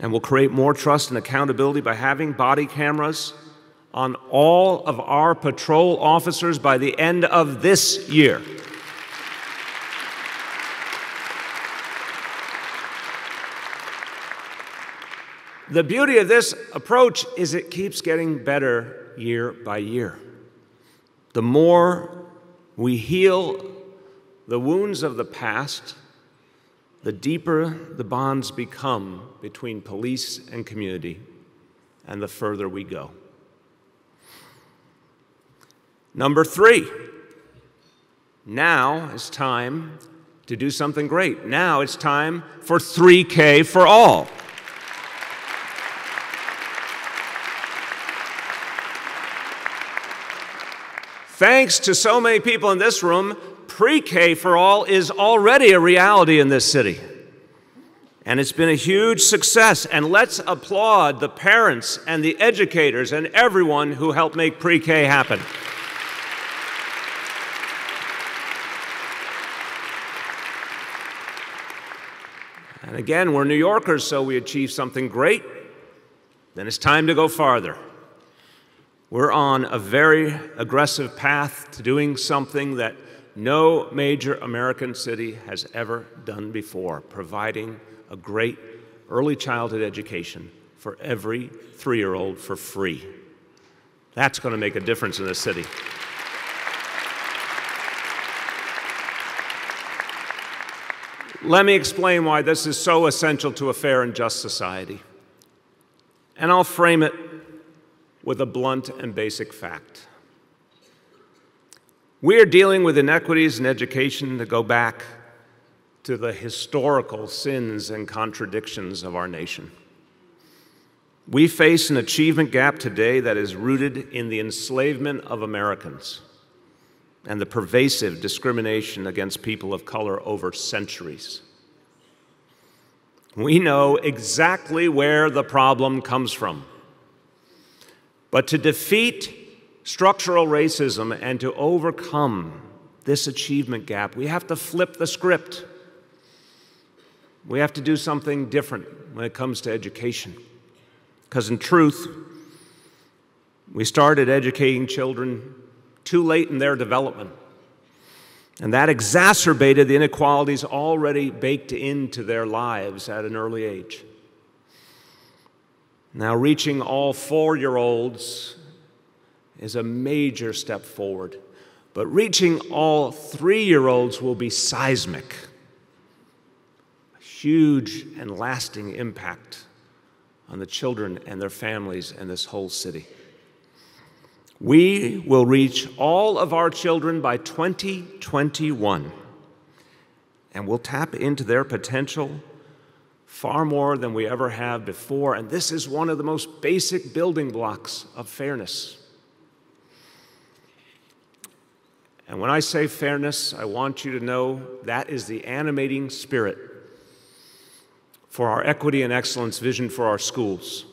And we'll create more trust and accountability by having body cameras on all of our patrol officers by the end of this year. The beauty of this approach is it keeps getting better year by year. The more we heal the wounds of the past, the deeper the bonds become between police and community, and the further we go. Number 3, now it's time to do something great. Now it's time for 3K for all. Thanks to so many people in this room, pre-K for all is already a reality in this city. And it's been a huge success. And let's applaud the parents and the educators and everyone who helped make pre-K happen. And again, we're New Yorkers, so we achieved something great. Then it's time to go farther. We're on a very aggressive path to doing something that no major American city has ever done before, providing a great early childhood education for every 3-year-old for free. That's going to make a difference in this city. Let me explain why this is so essential to a fair and just society. And I'll frame it with a blunt and basic fact. We are dealing with inequities in education that go back to the historical sins and contradictions of our nation. We face an achievement gap today that is rooted in the enslavement of Americans and the pervasive discrimination against people of color over centuries. We know exactly where the problem comes from. But to defeat structural racism and to overcome this achievement gap, we have to flip the script. We have to do something different when it comes to education. Because in truth, we started educating children too late in their development. And that exacerbated the inequalities already baked into their lives at an early age. Now, reaching all 4-year-olds is a major step forward, but reaching all 3-year-olds will be seismic. A huge and lasting impact on the children and their families and this whole city. We will reach all of our children by 2021, and we'll tap into their potential far more than we ever have before, and this is one of the most basic building blocks of fairness. And when I say fairness, I want you to know that is the animating spirit for our equity and excellence vision for our schools.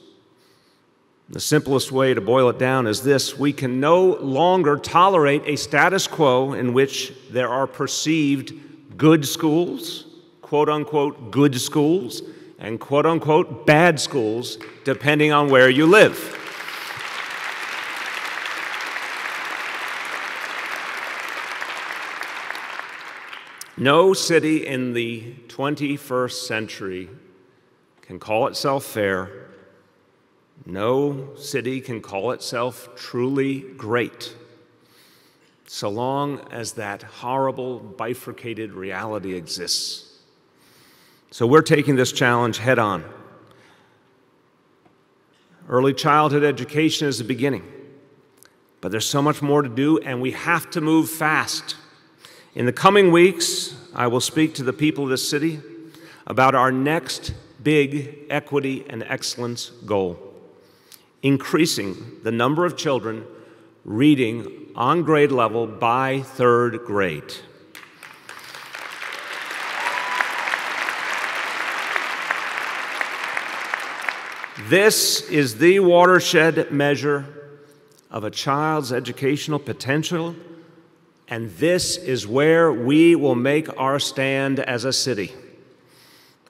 The simplest way to boil it down is this: we can no longer tolerate a status quo in which there are perceived good schools, quote-unquote good schools, and quote-unquote bad schools, depending on where you live. No city in the 21st century can call itself fair. No city can call itself truly great, so long as that horrible bifurcated reality exists. So we're taking this challenge head on. Early childhood education is the beginning, but there's so much more to do, and we have to move fast. In the coming weeks, I will speak to the people of this city about our next big equity and excellence goal: increasing the number of children reading on grade level by 3rd grade. This is the watershed measure of a child's educational potential, and this is where we will make our stand as a city.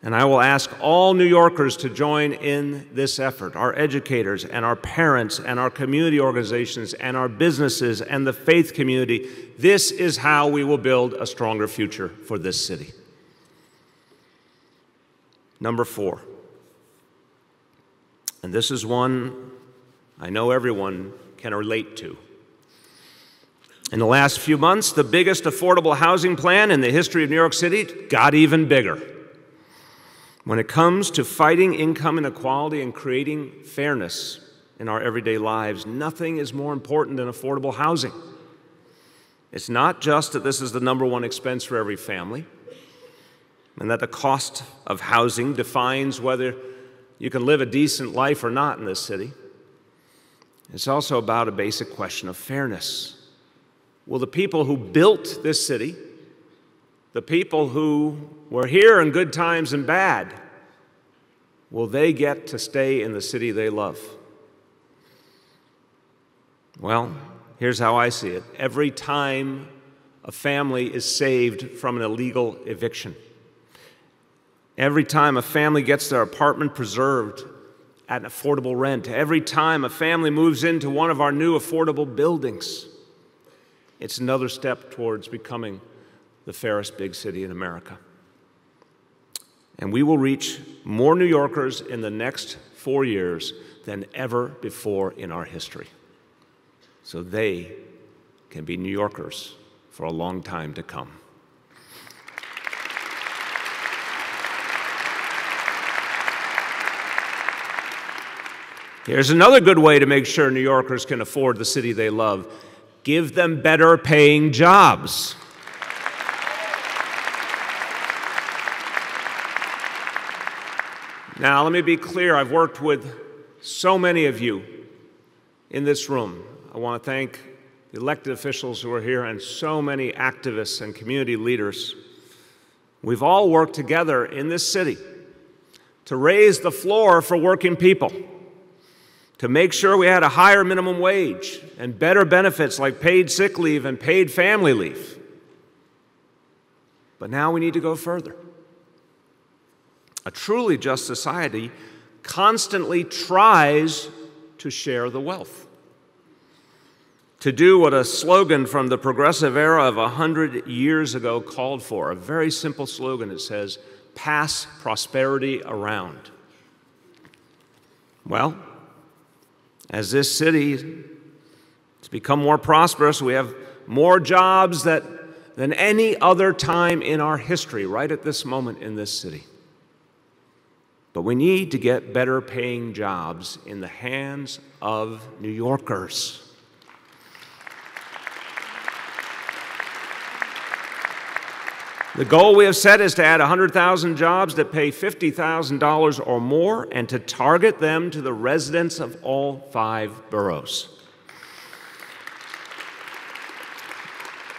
And I will ask all New Yorkers to join in this effort, our educators and our parents and our community organizations and our businesses and the faith community. This is how we will build a stronger future for this city. Number 4. And this is one I know everyone can relate to. In the last few months, the biggest affordable housing plan in the history of New York City got even bigger. When it comes to fighting income inequality and creating fairness in our everyday lives, nothing is more important than affordable housing. It's not just that this is the #1 expense for every family, and that the cost of housing defines whether you can live a decent life or not in this city. It's also about a basic question of fairness. Will the people who built this city, the people who were here in good times and bad, will they get to stay in the city they love? Well, here's how I see it. Every time a family is saved from an illegal eviction, every time a family gets their apartment preserved at an affordable rent, every time a family moves into one of our new affordable buildings, it's another step towards becoming the fairest big city in America. And we will reach more New Yorkers in the next 4 years than ever before in our history, so they can be New Yorkers for a long time to come. Here's another good way to make sure New Yorkers can afford the city they love: give them better paying jobs. Now, let me be clear. I've worked with so many of you in this room. I want to thank the elected officials who are here and so many activists and community leaders. We've all worked together in this city to raise the floor for working people, to make sure we had a higher minimum wage and better benefits like paid sick leave and paid family leave. But now we need to go further. A truly just society constantly tries to share the wealth, to do what a slogan from the progressive era of 100 years ago called for. A very simple slogan. It says, "Pass prosperity around." Well, as this city has become more prosperous, we have more jobs than any other time in our history, right at this moment in this city. But we need to get better paying jobs in the hands of New Yorkers. The goal we have set is to add 100,000 jobs that pay $50,000 or more and to target them to the residents of all 5 boroughs.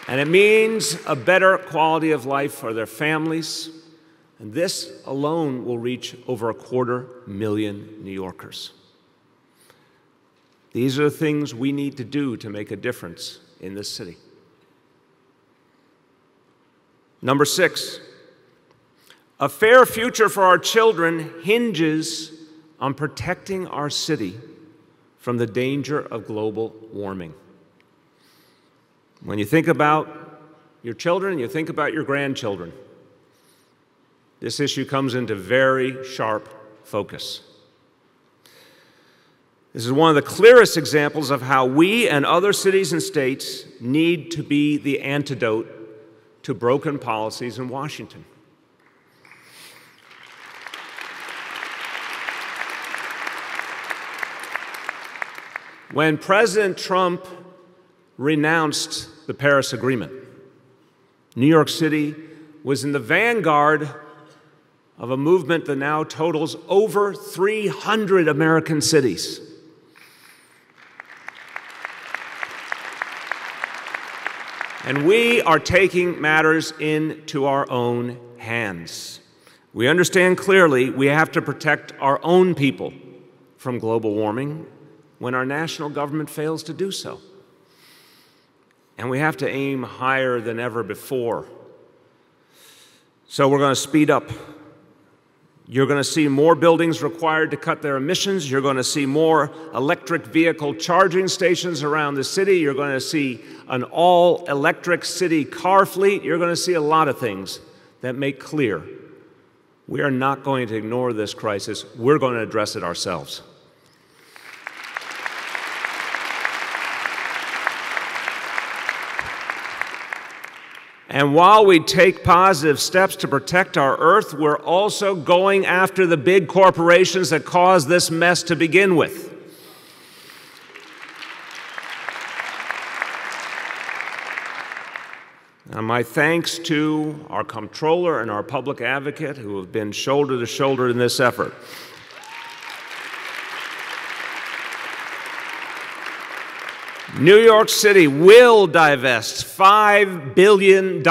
And it means a better quality of life for their families. And this alone will reach over 250,000 New Yorkers. These are the things we need to do to make a difference in this city. Number 6, a fair future for our children hinges on protecting our city from the danger of global warming. When you think about your children, you think about your grandchildren. This issue comes into very sharp focus. This is one of the clearest examples of how we and other cities and states need to be the antidote to broken policies in Washington. When President Trump renounced the Paris Agreement, New York City was in the vanguard of a movement that now totals over 300 American cities. And we are taking matters into our own hands. We understand clearly we have to protect our own people from global warming when our national government fails to do so. And we have to aim higher than ever before. So we're going to speed up. You're going to see more buildings required to cut their emissions. You're going to see more electric vehicle charging stations around the city. You're going to see an all-electric city car fleet. You're going to see a lot of things that make clear we are not going to ignore this crisis. We're going to address it ourselves. And while we take positive steps to protect our Earth, we're also going after the big corporations that caused this mess to begin with. And my thanks to our comptroller and our public advocate who have been shoulder to shoulder in this effort. New York City will divest $5 billion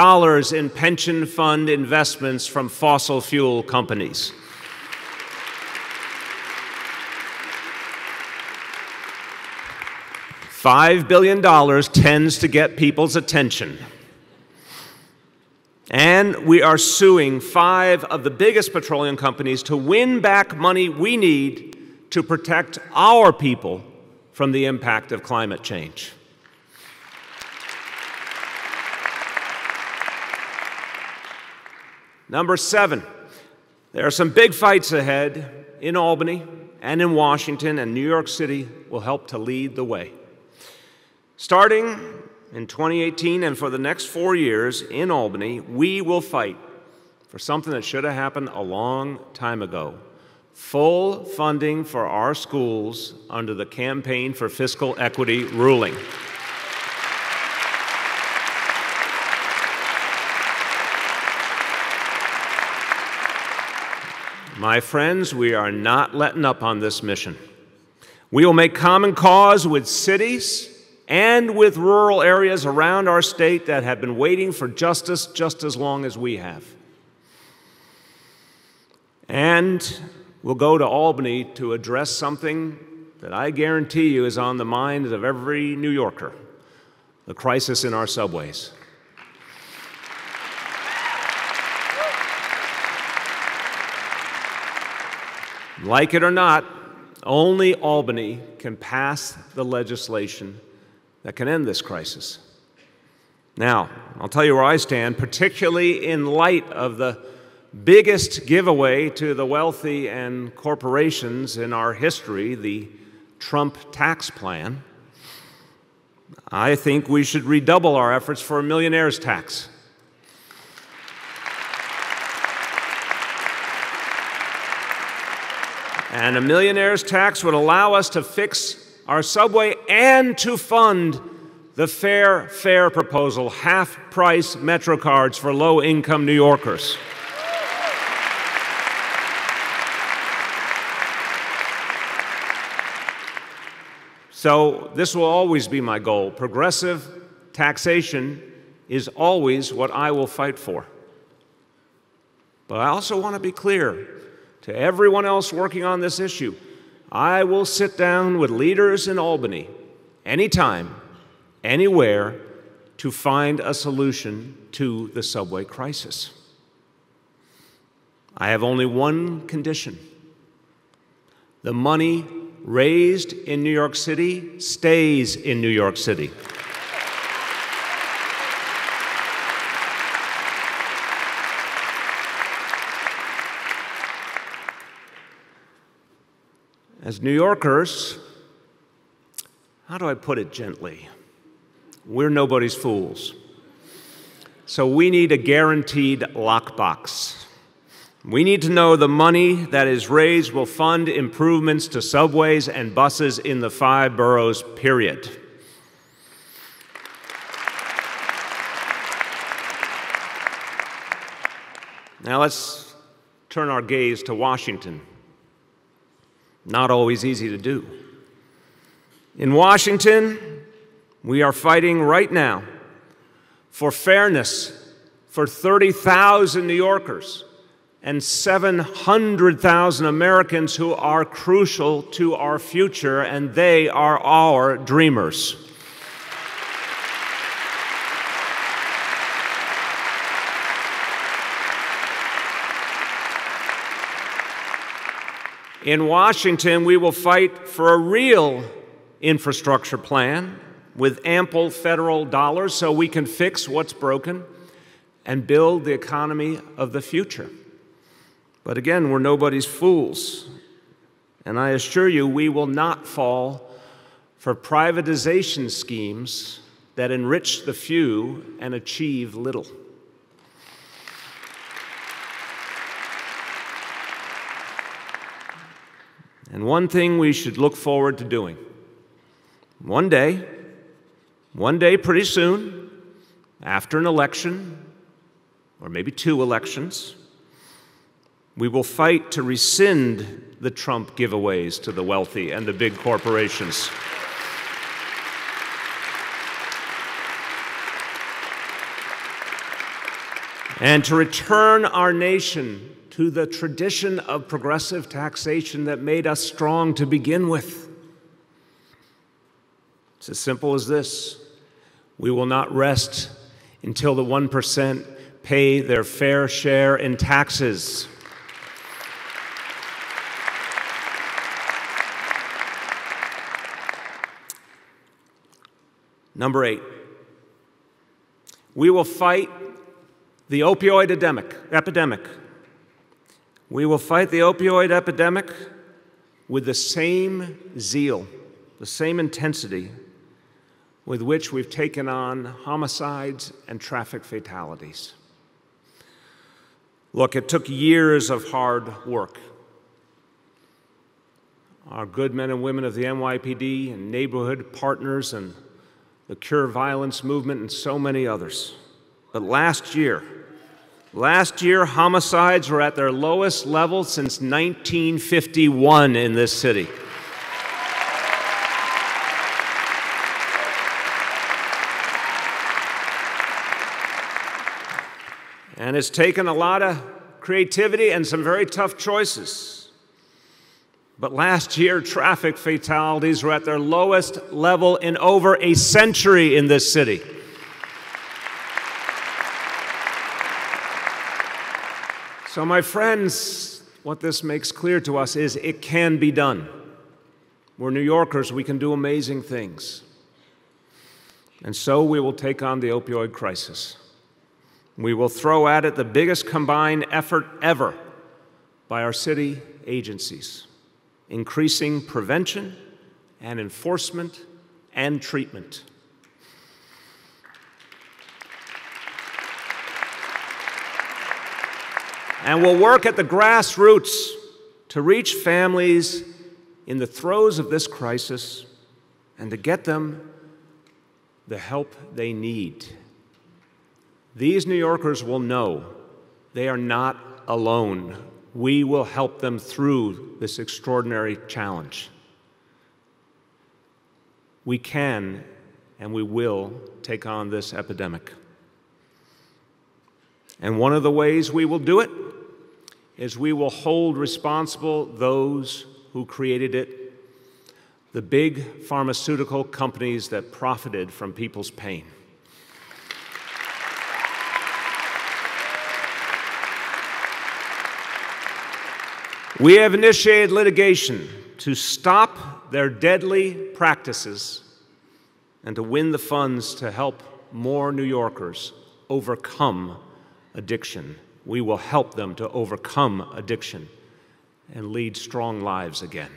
in pension fund investments from fossil fuel companies. $5 billion tends to get people's attention. And we are suing 5 of the biggest petroleum companies to win back money we need to protect our people from the impact of climate change. Number 7, there are some big fights ahead in Albany and in Washington, and New York City will help to lead the way. Starting in 2018 and for the next 4 years in Albany, we will fight for something that should have happened a long time ago: full funding for our schools under the Campaign for Fiscal Equity ruling. My friends, we are not letting up on this mission. We will make common cause with cities and with rural areas around our state that have been waiting for justice just as long as we have. And we'll go to Albany to address something that I guarantee you is on the minds of every New Yorker: the crisis in our subways. Like it or not, only Albany can pass the legislation that can end this crisis. Now, I'll tell you where I stand, particularly in light of the biggest giveaway to the wealthy and corporations in our history, the Trump tax plan. I think we should redouble our efforts for a millionaire's tax. And a millionaire's tax would allow us to fix our subway and to fund the fair fare proposal, half-price Metro cards for low-income New Yorkers. So this will always be my goal. Progressive taxation is always what I will fight for. But I also want to be clear to everyone else working on this issue. I will sit down with leaders in Albany anytime, anywhere, to find a solution to the subway crisis. I have only one condition: the money raised in New York City stays in New York City. As New Yorkers, how do I put it gently? We're nobody's fools. So we need a guaranteed lockbox. We need to know the money that is raised will fund improvements to subways and buses in the 5 boroughs, period. Now let's turn our gaze to Washington. Not always easy to do. In Washington, we are fighting right now for fairness for 30,000 New Yorkers and 700,000 Americans who are crucial to our future, and they are our dreamers. In Washington, we will fight for a real infrastructure plan with ample federal dollars so we can fix what's broken and build the economy of the future. But again, we're nobody's fools. And I assure you, we will not fall for privatization schemes that enrich the few and achieve little. And one thing we should look forward to doing, one day pretty soon, after an election, or maybe 2 elections, we will fight to rescind the Trump giveaways to the wealthy and the big corporations. And to return our nation to the tradition of progressive taxation that made us strong to begin with. It's as simple as this. We will not rest until the 1% pay their fair share in taxes. Number 8, we will fight the opioid epidemic. We will fight the opioid epidemic with the same zeal, the same intensity with which we've taken on homicides and traffic fatalities. Look, it took years of hard work. Our good men and women of the NYPD and neighborhood partners and the Cure Violence movement and so many others. But last year, homicides were at their lowest level since 1951 in this city. And it's taken a lot of creativity and some very tough choices. But last year, traffic fatalities were at their lowest level in over a century in this city. So, my friends, what this makes clear to us is it can be done. We're New Yorkers, we can do amazing things. And so we will take on the opioid crisis. We will throw at it the biggest combined effort ever by our city agencies, increasing prevention and enforcement and treatment. And we'll work at the grassroots to reach families in the throes of this crisis and to get them the help they need. These New Yorkers will know they are not alone. We will help them through this extraordinary challenge. We can and we will take on this epidemic. And one of the ways we will do it is we will hold responsible those who created it, the big pharmaceutical companies that profited from people's pain. We have initiated litigation to stop their deadly practices and to win the funds to help more New Yorkers overcome addiction. We will help them to overcome addiction and lead strong lives again.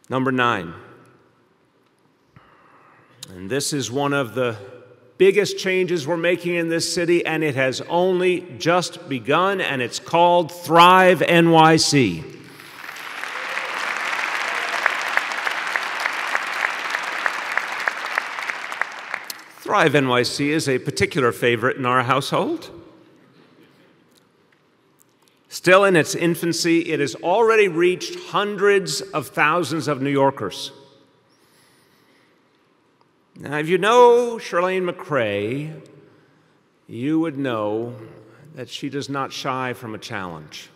Number 9, and this is one of the biggest changes we're making in this city, and it has only just begun, and it's called Thrive NYC. Thrive NYC is a particular favorite in our household. Still in its infancy, it has already reached hundreds of thousands of New Yorkers. Now, if you know Shirlane McCray, you would know that she does not shy from a challenge.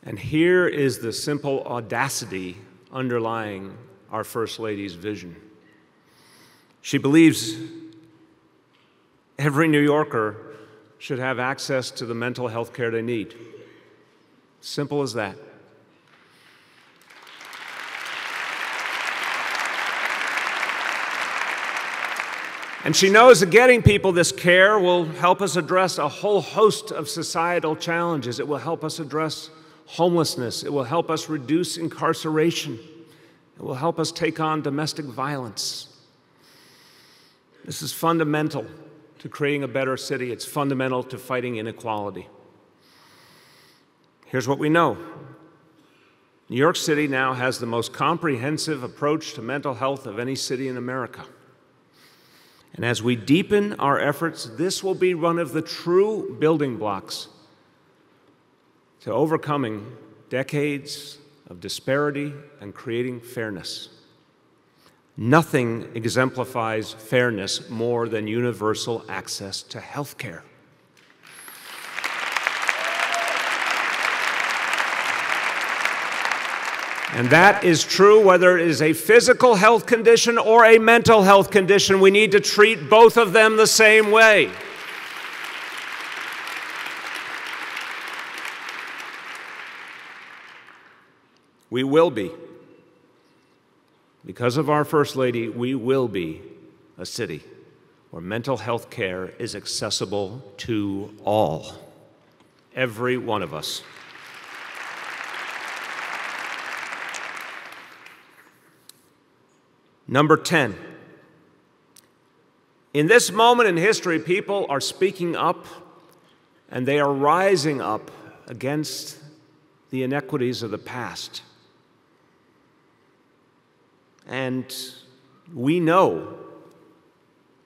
And here is the simple audacity underlying our First Lady's vision. She believes every New Yorker should have access to the mental health care they need. Simple as that. And she knows that getting people this care will help us address a whole host of societal challenges. It will help us address homelessness. It will help us reduce incarceration. It will help us take on domestic violence. This is fundamental to creating a better city. It's fundamental to fighting inequality. Here's what we know. New York City now has the most comprehensive approach to mental health of any city in America. And as we deepen our efforts, this will be one of the true building blocks to overcoming decades of disparity and creating fairness. Nothing exemplifies fairness more than universal access to health care. And that is true whether it is a physical health condition or a mental health condition. We need to treat both of them the same way. We will be. Because of our First Lady, we will be a city where mental health care is accessible to all, every one of us. Number 10, in this moment in history, people are speaking up and they are rising up against the inequities of the past. And we know,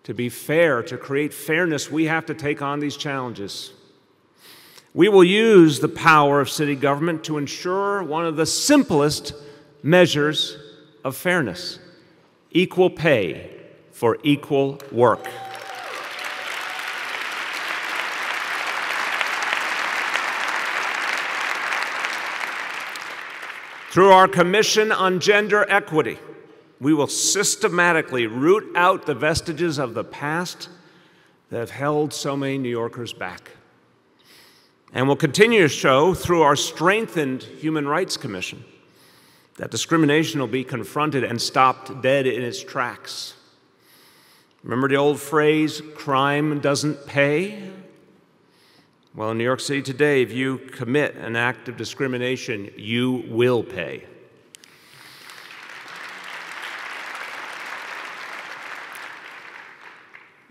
to be fair, to create fairness, we have to take on these challenges. We will use the power of city government to ensure one of the simplest measures of fairness: equal pay for equal work. Through our Commission on Gender Equity, we will systematically root out the vestiges of the past that have held so many New Yorkers back. And we'll continue to show, through our strengthened Human Rights Commission, that discrimination will be confronted and stopped dead in its tracks. Remember the old phrase, crime doesn't pay? Well, in New York City today, if you commit an act of discrimination, you will pay.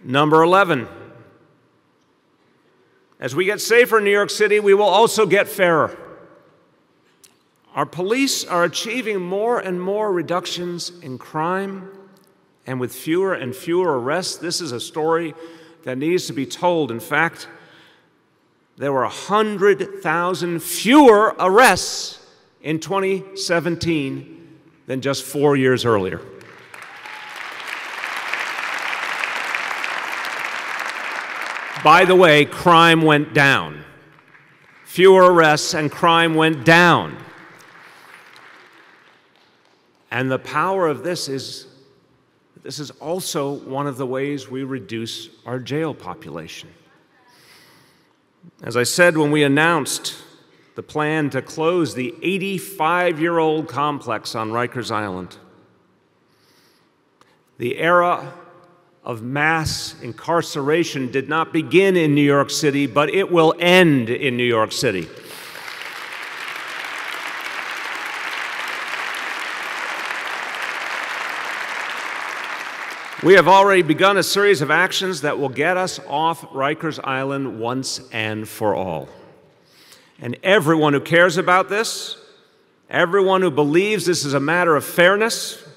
Number 11, as we get safer in New York City, we will also get fairer. Our police are achieving more and more reductions in crime, and with fewer and fewer arrests. This is a story that needs to be told. In fact, there were 100,000 fewer arrests in 2017 than just 4 years earlier. By the way, crime went down. Fewer arrests and crime went down. And the power of this is also one of the ways we reduce our jail population. As I said when we announced the plan to close the 85-year-old complex on Rikers Island, the era of mass incarceration did not begin in New York City, but it will end in New York City. We have already begun a series of actions that will get us off Rikers Island once and for all. And everyone who cares about this, everyone who believes this is a matter of fairness,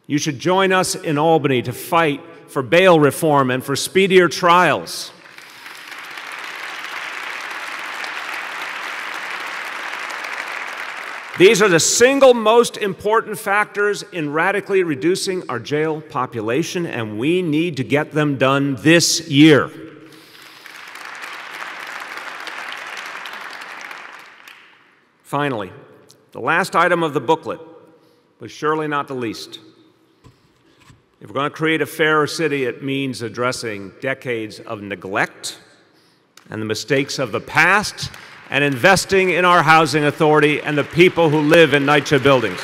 you should join us in Albany to fight for bail reform and for speedier trials. These are the single most important factors in radically reducing our jail population, and we need to get them done this year. Finally, the last item of the booklet, but surely not the least. If we're going to create a fairer city, it means addressing decades of neglect and the mistakes of the past, and investing in our housing authority and the people who live in NYCHA buildings.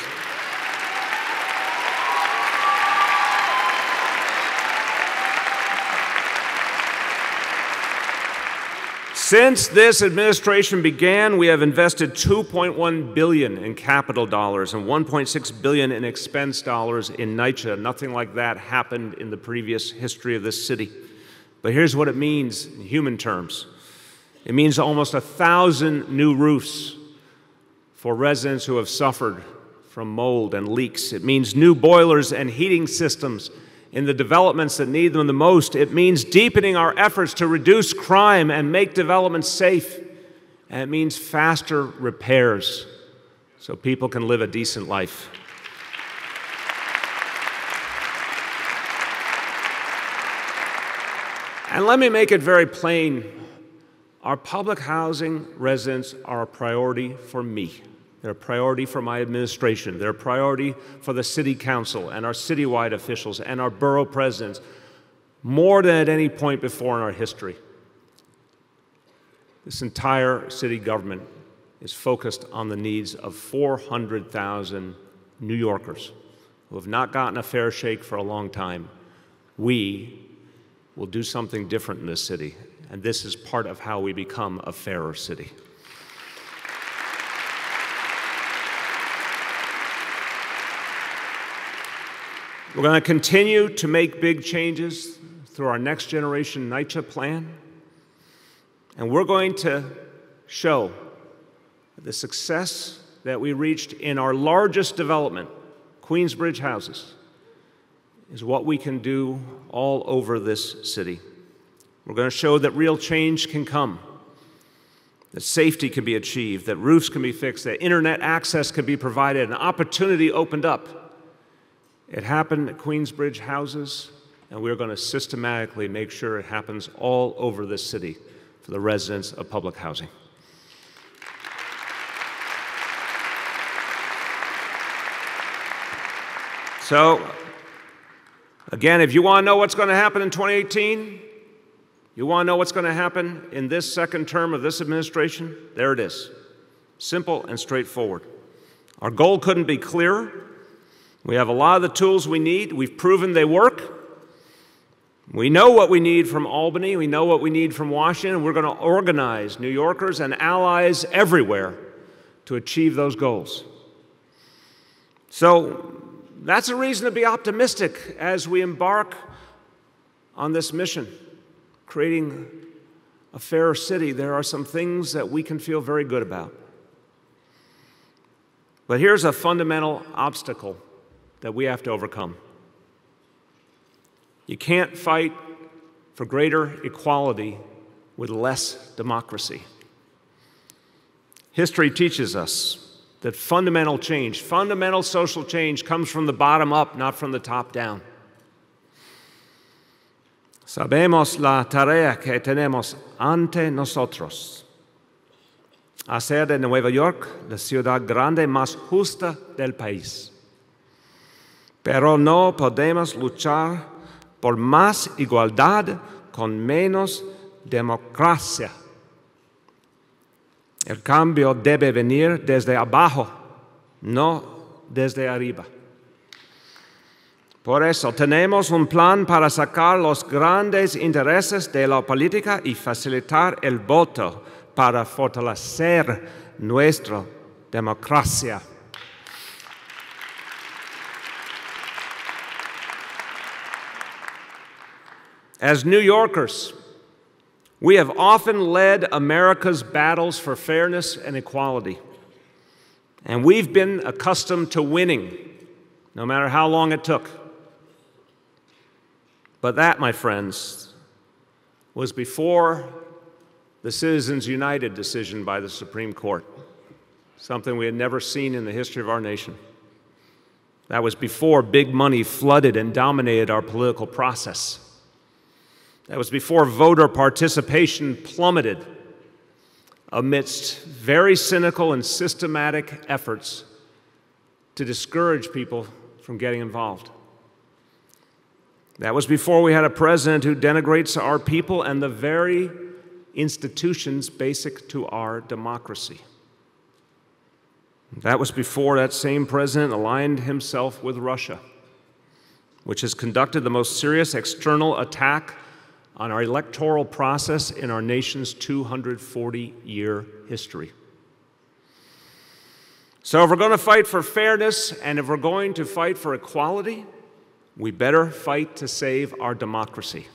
Since this administration began, we have invested $2.1 billion in capital dollars and $1.6 billion in expense dollars in NYCHA. Nothing like that happened in the previous history of this city. But here's what it means in human terms. It means almost 1,000 new roofs for residents who have suffered from mold and leaks. It means new boilers and heating systems in the developments that need them the most. It means deepening our efforts to reduce crime and make development safe. And it means faster repairs so people can live a decent life. And let me make it very plain. Our public housing residents are a priority for me. They're a priority for my administration. They're a priority for the city council and our citywide officials and our borough presidents, more than at any point before in our history. This entire city government is focused on the needs of 400,000 New Yorkers who have not gotten a fair shake for a long time. We will do something different in this city. And this is part of how we become a fairer city. We're going to continue to make big changes through our Next Generation NYCHA plan. And we're going to show the success that we reached in our largest development, Queensbridge houses, is what we can do all over this city. We're going to show that real change can come, that safety can be achieved, that roofs can be fixed, that internet access can be provided, an opportunity opened up. It happened at Queensbridge houses, and we're going to systematically make sure it happens all over this city for the residents of public housing. So, again, if you want to know what's going to happen in 2018, you want to know what's going to happen in this second term of this administration? There it is. Simple and straightforward. Our goal couldn't be clearer. We have a lot of the tools we need. We've proven they work. We know what we need from Albany. We know what we need from Washington. We're going to organize New Yorkers and allies everywhere to achieve those goals. So that's a reason to be optimistic as we embark on this mission. Creating a fairer city, there are some things that we can feel very good about. But here's a fundamental obstacle that we have to overcome. You can't fight for greater equality with less democracy. History teaches us that fundamental change, fundamental social change, comes from the bottom up, not from the top down. Sabemos la tarea que tenemos ante nosotros. Hacer de Nueva York la ciudad grande más justa del país. Pero no podemos luchar por más igualdad con menos democracia. El cambio debe venir desde abajo, no desde arriba. Por eso tenemos un plan para sacar los grandes intereses de la política y facilitar el voto para fortalecer nuestra democracia. As New Yorkers, we have often led America's battles for fairness and equality, and we've been accustomed to winning, no matter how long it took. But that, my friends, was before the Citizens United decision by the Supreme Court, something we had never seen in the history of our nation. That was before big money flooded and dominated our political process. That was before voter participation plummeted amidst very cynical and systematic efforts to discourage people from getting involved. That was before we had a president who denigrates our people and the very institutions basic to our democracy. That was before that same president aligned himself with Russia, which has conducted the most serious external attack on our electoral process in our nation's 240-year history. So if we're going to fight for fairness and if we're going to fight for equality, we better fight to save our democracy.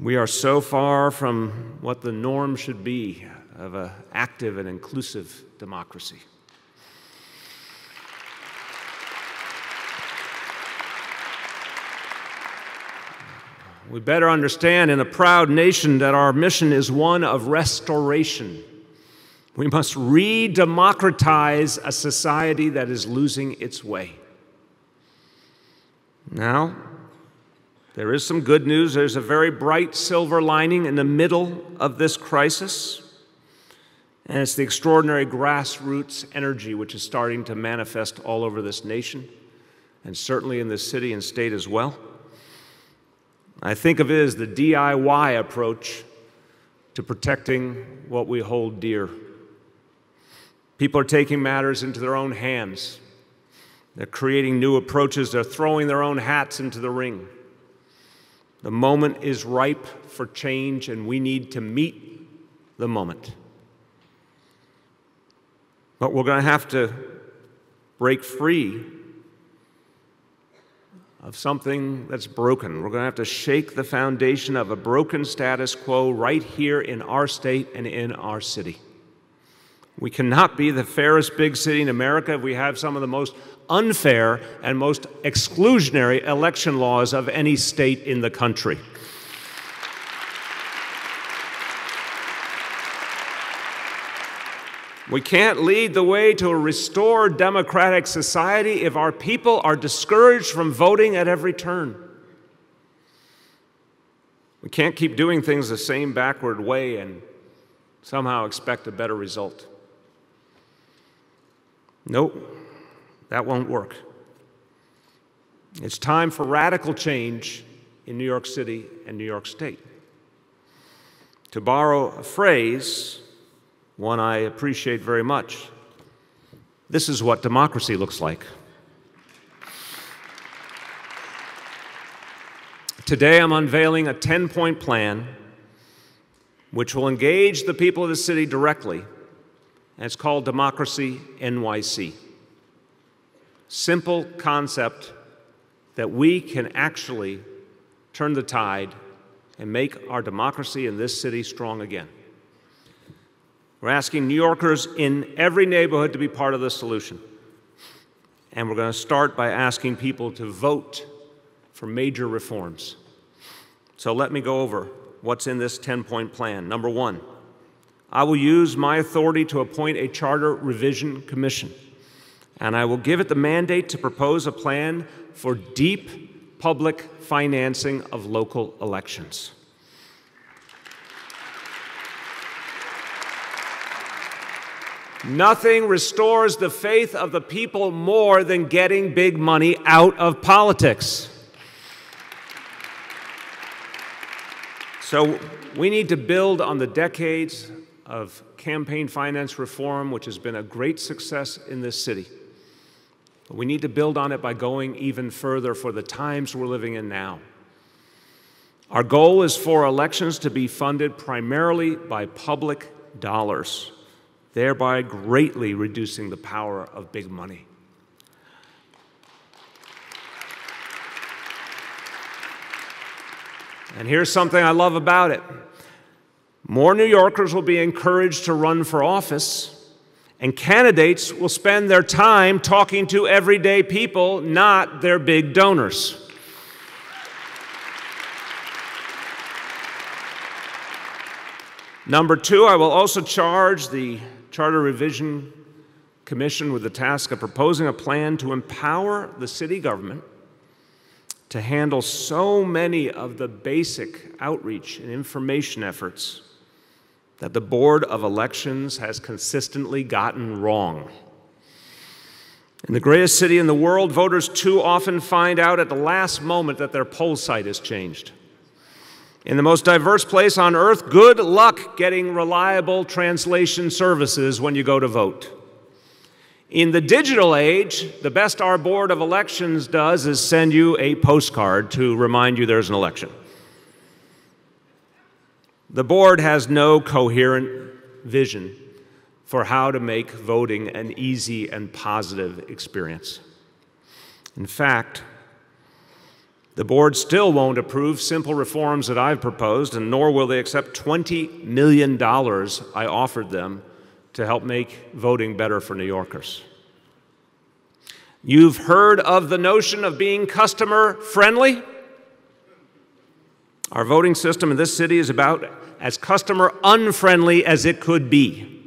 We are so far from what the norm should be of an active and inclusive democracy. We better understand in a proud nation that our mission is one of restoration. We must re-democratize a society that is losing its way. Now, there is some good news. There's a very bright silver lining in the middle of this crisis, and it's the extraordinary grassroots energy which is starting to manifest all over this nation, and certainly in this city and state as well. I think of it as the DIY approach to protecting what we hold dear. People are taking matters into their own hands. They're creating new approaches. They're throwing their own hats into the ring. The moment is ripe for change, and we need to meet the moment. But we're going to have to break free of something that's broken. We're going to have to shake the foundation of a broken status quo right here in our state and in our city. We cannot be the fairest big city in America if we have some of the most unfair and most exclusionary election laws of any state in the country. We can't lead the way to a restored democratic society if our people are discouraged from voting at every turn. We can't keep doing things the same backward way and somehow expect a better result. Nope, that won't work. It's time for radical change in New York City and New York State. To borrow a phrase, one I appreciate very much, this is what democracy looks like. Today I'm unveiling a 10-point plan which will engage the people of the city directly, and it's called Democracy NYC. Simple concept that we can actually turn the tide and make our democracy in this city strong again. We're asking New Yorkers in every neighborhood to be part of the solution. And we're going to start by asking people to vote for major reforms. So let me go over what's in this 10-point plan. Number one, I will use my authority to appoint a charter revision commission, and I will give it the mandate to propose a plan for deep public financing of local elections. Nothing restores the faith of the people more than getting big money out of politics. So we need to build on the decades of campaign finance reform, which has been a great success in this city. But we need to build on it by going even further for the times we're living in now. Our goal is for elections to be funded primarily by public dollars, thereby greatly reducing the power of big money. And here's something I love about it. More New Yorkers will be encouraged to run for office, and candidates will spend their time talking to everyday people, not their big donors. Number two, I will also charge the Charter Revision Commission with the task of proposing a plan to empower the city government to handle so many of the basic outreach and information efforts that the Board of Elections has consistently gotten wrong. In the greatest city in the world, voters too often find out at the last moment that their poll site has changed. In the most diverse place on earth, good luck getting reliable translation services when you go to vote. In the digital age, the best our Board of Elections does is send you a postcard to remind you there's an election. The board has no coherent vision for how to make voting an easy and positive experience. In fact, the board still won't approve simple reforms that I've proposed, and nor will they accept $20 million I offered them to help make voting better for New Yorkers. You've heard of the notion of being customer-friendly? Our voting system in this city is about as customer-unfriendly as it could be.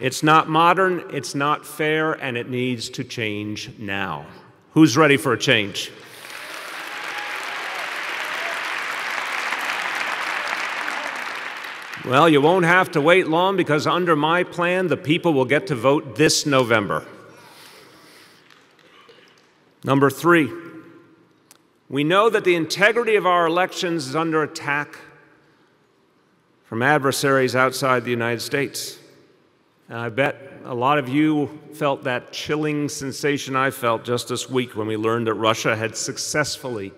It's not modern, it's not fair, and it needs to change now. Who's ready for a change? Well, you won't have to wait long, because under my plan, the people will get to vote this November. Number three, we know that the integrity of our elections is under attack from adversaries outside the United States. And I bet a lot of you felt that chilling sensation I felt just this week when we learned that Russia had successfully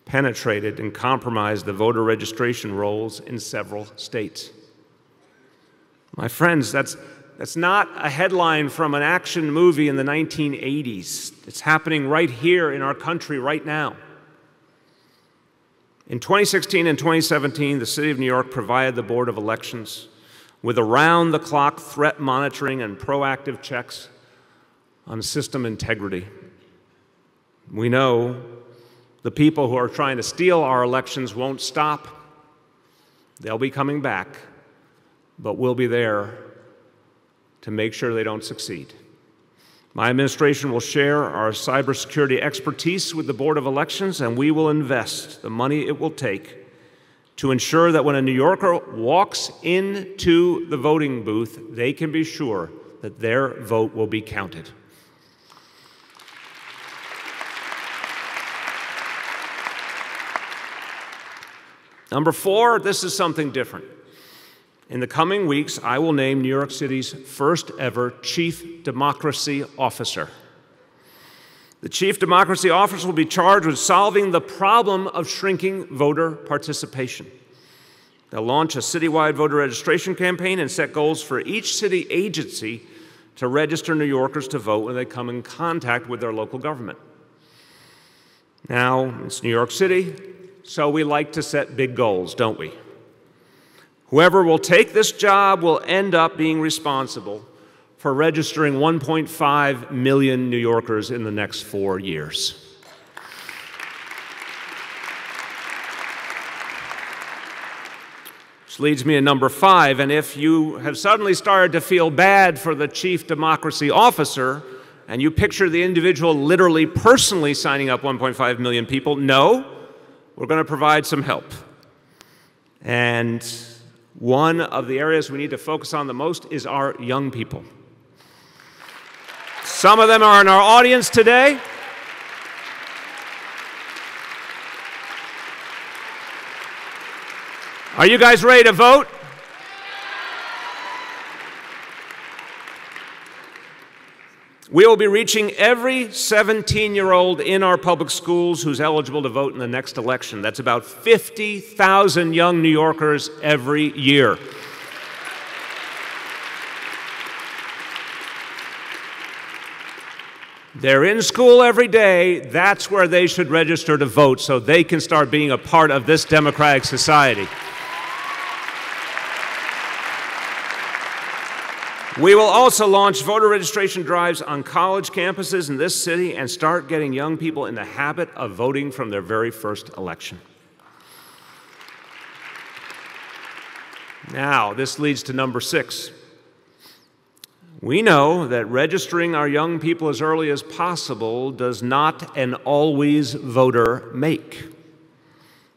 penetrated and compromised the voter registration rolls in several states. My friends, that's not a headline from an action movie in the 1980s. It's happening right here in our country right now. In 2016 and 2017, the City of New York provided the Board of Elections with around-the-clock threat monitoring and proactive checks on system integrity. We know the people who are trying to steal our elections won't stop. They'll be coming back, but we'll be there to make sure they don't succeed. My administration will share our cybersecurity expertise with the Board of Elections, and we will invest the money it will take to ensure that when a New Yorker walks into the voting booth, they can be sure that their vote will be counted. Number four, this is something different. In the coming weeks, I will name New York City's first ever Chief Democracy Officer. The Chief Democracy Officer will be charged with solving the problem of shrinking voter participation. They'll launch a citywide voter registration campaign and set goals for each city agency to register New Yorkers to vote when they come in contact with their local government. Now, it's New York City, so we like to set big goals, don't we? Whoever will take this job will end up being responsible for registering 1.5 million New Yorkers in the next 4 years. Which leads me to number five, and if you have suddenly started to feel bad for the Chief Democracy Officer, and you picture the individual literally personally signing up 1.5 million people, no, we're going to provide some help. And one of the areas we need to focus on the most is our young people. Some of them are in our audience today. Are you guys ready to vote? We will be reaching every 17-year-old in our public schools who's eligible to vote in the next election. That's about 50,000 young New Yorkers every year. They're in school every day. That's where they should register to vote so they can start being a part of this democratic society. We will also launch voter registration drives on college campuses in this city and start getting young people in the habit of voting from their very first election. Now, this leads to number 6. We know that registering our young people as early as possible does not an always voter make.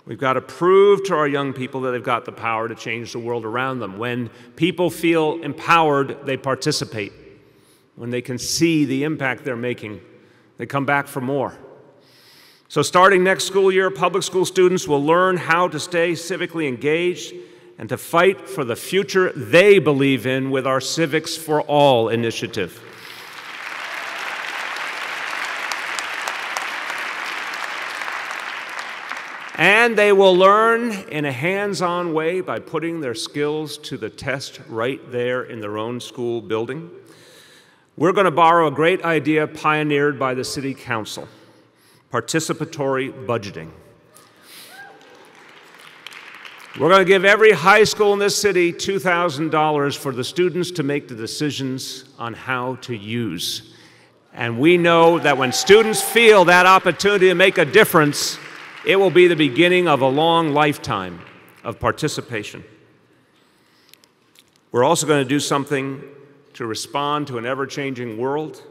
We've got to prove to our young people that they've got the power to change the world around them. When people feel empowered, they participate. When they can see the impact they're making, they come back for more. So starting next school year, public school students will learn how to stay civically engaged and to fight for the future they believe in with our Civics for All initiative. And they will learn in a hands-on way by putting their skills to the test right there in their own school building. We're going to borrow a great idea pioneered by the City Council, participatory budgeting. We're going to give every high school in this city $2,000 for the students to make the decisions on how to use. And we know that when students feel that opportunity to make a difference, it will be the beginning of a long lifetime of participation. We're also going to do something to respond to an ever-changing world.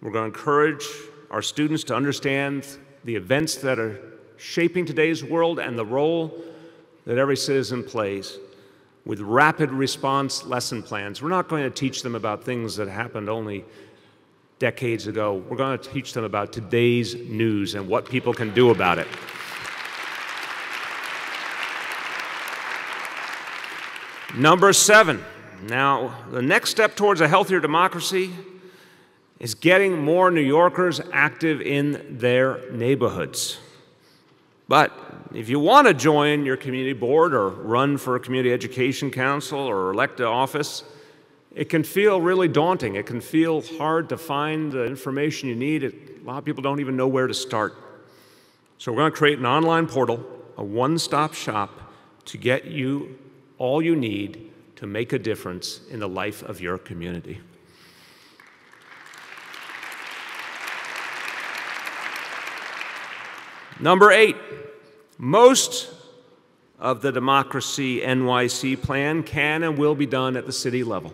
We're going to encourage our students to understand the events that are shaping today's world and the role that every citizen plays with rapid response lesson plans. We're not going to teach them about things that happened only decades ago. We're going to teach them about today's news and what people can do about it. Number 7. Now, the next step towards a healthier democracy is getting more New Yorkers active in their neighborhoods. But if you want to join your community board or run for a community education council or elect to office, it can feel really daunting. It can feel hard to find the information you need. A lot of people don't even know where to start. So we're going to create an online portal, a one-stop shop to get you all you need to make a difference in the life of your community. Number 8, most of the Democracy NYC plan can and will be done at the city level.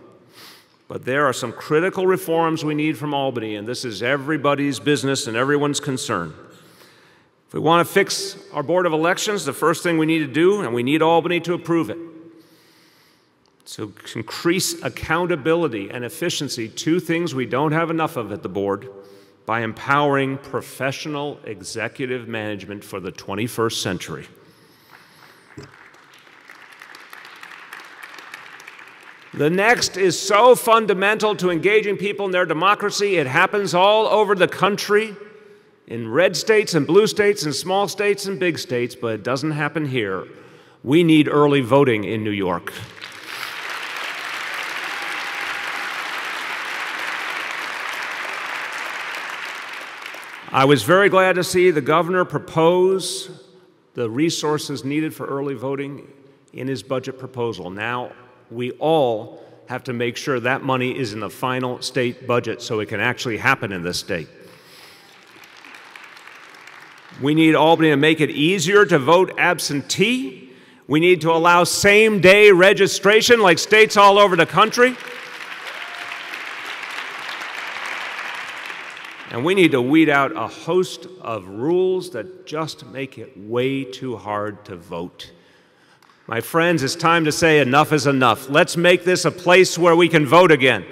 But there are some critical reforms we need from Albany, and this is everybody's business and everyone's concern. If we want to fix our Board of Elections, the first thing we need to do, and we need Albany to approve it, to increase accountability and efficiency, 2 things we don't have enough of at the board, by empowering professional executive management for the 21st century. The next is so fundamental to engaging people in their democracy. It happens all over the country, in red states and blue states and small states and big states, but it doesn't happen here. We need early voting in New York. I was very glad to see the governor propose the resources needed for early voting in his budget proposal. Now, we all have to make sure that money is in the final state budget so it can actually happen in this state. We need Albany to make it easier to vote absentee. We need to allow same-day registration like states all over the country. And we need to weed out a host of rules that just make it way too hard to vote. My friends, it's time to say enough is enough. Let's make this a place where we can vote again.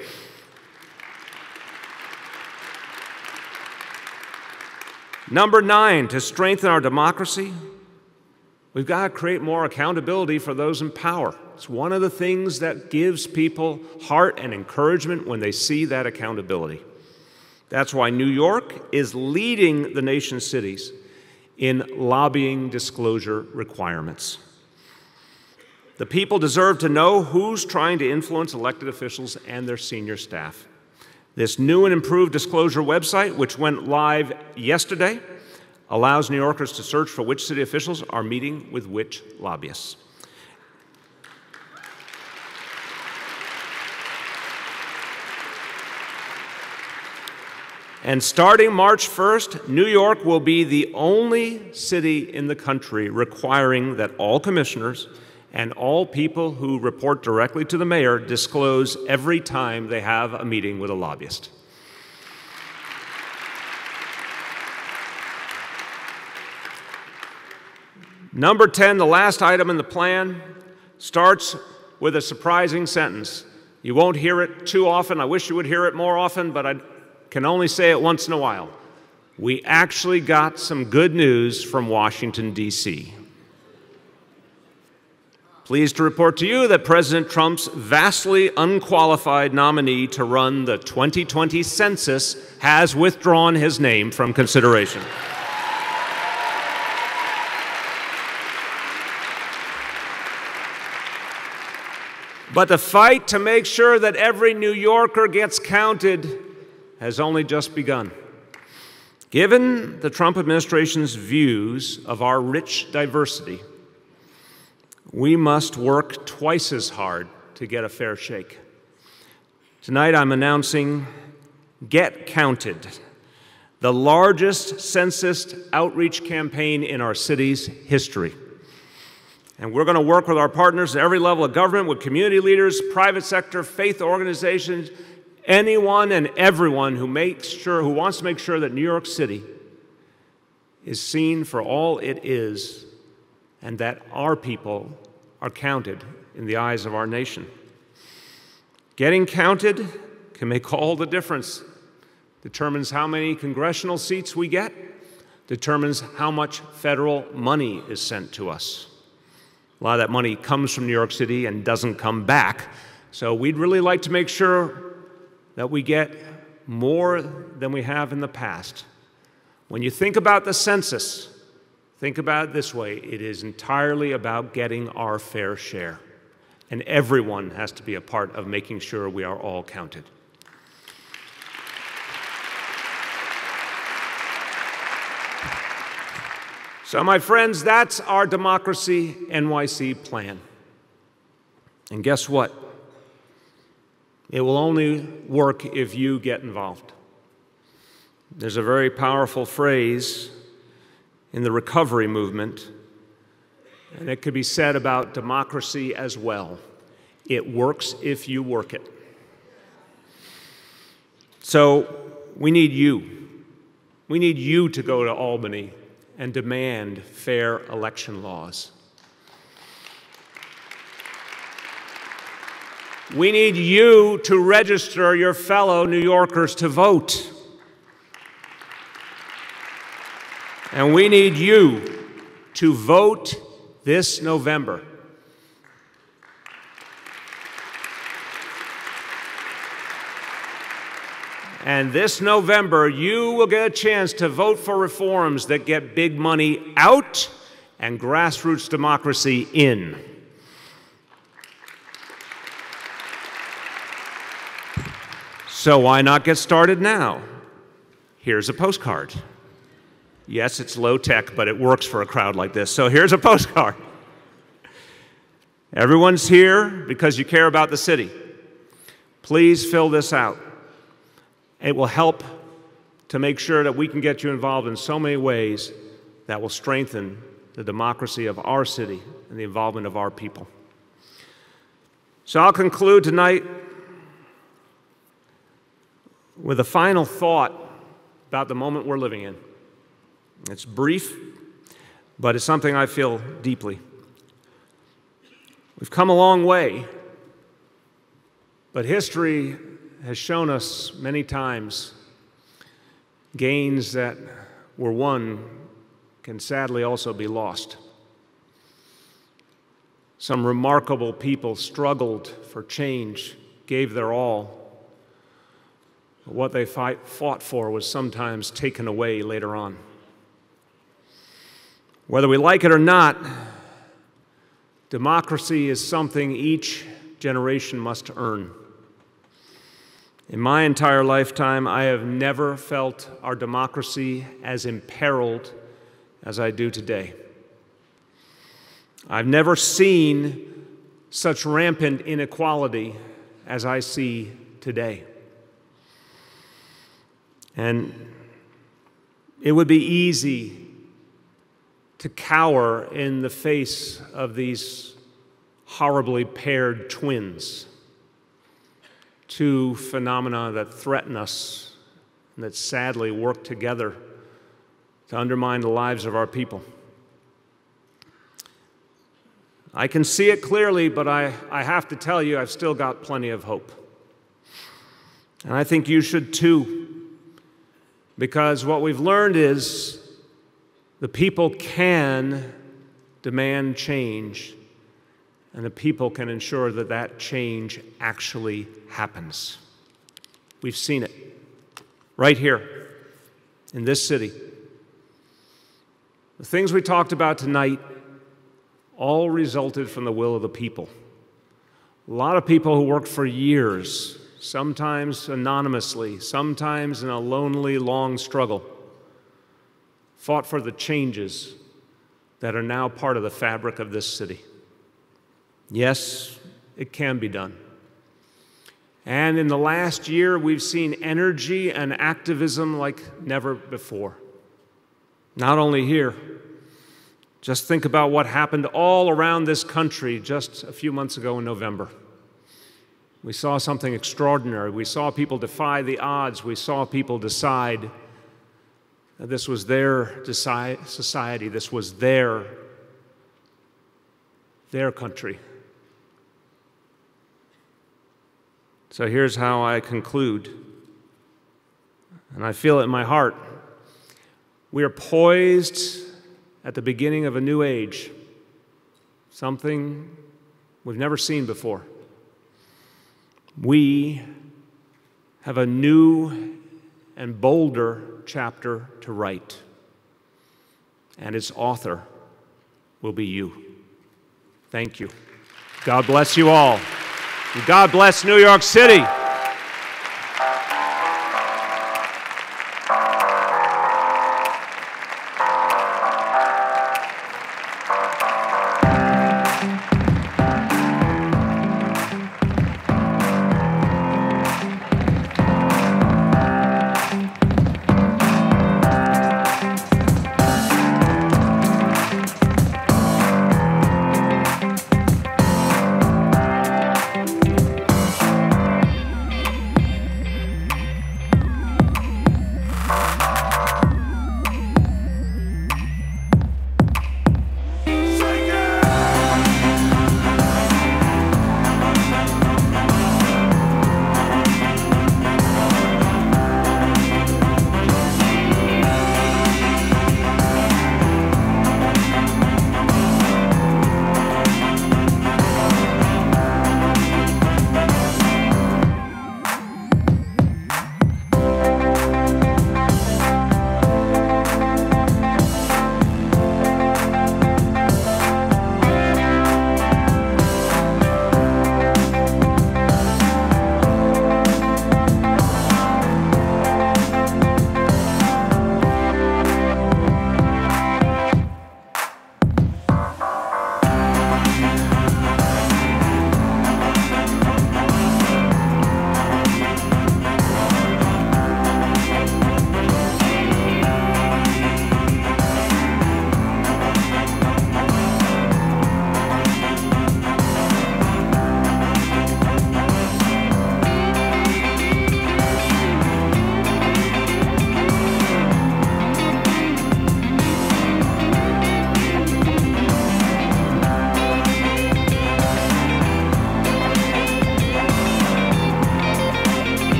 Number 9, to strengthen our democracy, we've got to create more accountability for those in power. It's one of the things that gives people heart and encouragement when they see that accountability. That's why New York is leading the nation's cities in lobbying disclosure requirements. The people deserve to know who's trying to influence elected officials and their senior staff. This new and improved disclosure website, which went live yesterday, allows New Yorkers to search for which city officials are meeting with which lobbyists. And starting March 1st, New York will be the only city in the country requiring that all commissioners and all people who report directly to the mayor disclose every time they have a meeting with a lobbyist. Number 10, the last item in the plan, starts with a surprising sentence. You won't hear it too often. I wish you would hear it more often, but I can only say it once in a while. We actually got some good news from Washington, D.C. Pleased to report to you that President Trump's vastly unqualified nominee to run the 2020 census has withdrawn his name from consideration. But the fight to make sure that every New Yorker gets counted has only just begun. Given the Trump administration's views of our rich diversity, we must work twice as hard to get a fair shake. Tonight I'm announcing Get Counted, the largest census outreach campaign in our city's history. And we're going to work with our partners at every level of government, with community leaders, private sector, faith organizations, anyone and everyone who wants to make sure that New York City is seen for all it is and that our people are counted in the eyes of our nation. Getting counted can make all the difference. Determines how many congressional seats we get, determines how much federal money is sent to us. A lot of that money comes from New York City and doesn't come back. So we'd really like to make sure that we get more than we have in the past. When you think about the census, think about it this way: it is entirely about getting our fair share. And everyone has to be a part of making sure we are all counted. So, my friends, that's our Democracy NYC plan. And guess what? It will only work if you get involved. There's a very powerful phrase in the recovery movement, and it could be said about democracy as well. It works if you work it. So we need you. We need you to go to Albany and demand fair election laws. We need you to register your fellow New Yorkers to vote. And we need you to vote this November. And this November, you will get a chance to vote for reforms that get big money out and grassroots democracy in. So why not get started now? Here's a postcard. Yes, it's low tech, but it works for a crowd like this. So here's a postcard. Everyone's here because you care about the city. Please fill this out. It will help to make sure that we can get you involved in so many ways that will strengthen the democracy of our city and the involvement of our people. So I'll conclude tonight with a final thought about the moment we're living in. It's brief, but it's something I feel deeply. We've come a long way, but history has shown us many times gains that were won can sadly also be lost. Some remarkable people struggled for change, gave their all. But what they fought for was sometimes taken away later on. Whether we like it or not, democracy is something each generation must earn. In my entire lifetime, I have never felt our democracy as imperiled as I do today. I've never seen such rampant inequality as I see today. And it would be easy to cower in the face of these horribly paired twins, two phenomena that threaten us and that sadly work together to undermine the lives of our people. I can see it clearly, but I have to tell you, I've still got plenty of hope. And I think you should too, because what we've learned is the people can demand change, and the people can ensure that that change actually happens. We've seen it right here in this city. The things we talked about tonight all resulted from the will of the people. A lot of people who worked for years, sometimes anonymously, sometimes in a lonely, long struggle, fought for the changes that are now part of the fabric of this city. Yes, it can be done. And in the last year, we've seen energy and activism like never before. Not only here. Just think about what happened all around this country just a few months ago in November. We saw something extraordinary. We saw people defy the odds. We saw people decide that this was their society. This was their country. So here's how I conclude, and I feel it in my heart. We are poised at the beginning of a new age, something we've never seen before. We have a new and bolder chapter to write, and its author will be you. Thank you. God bless you all. And God bless New York City.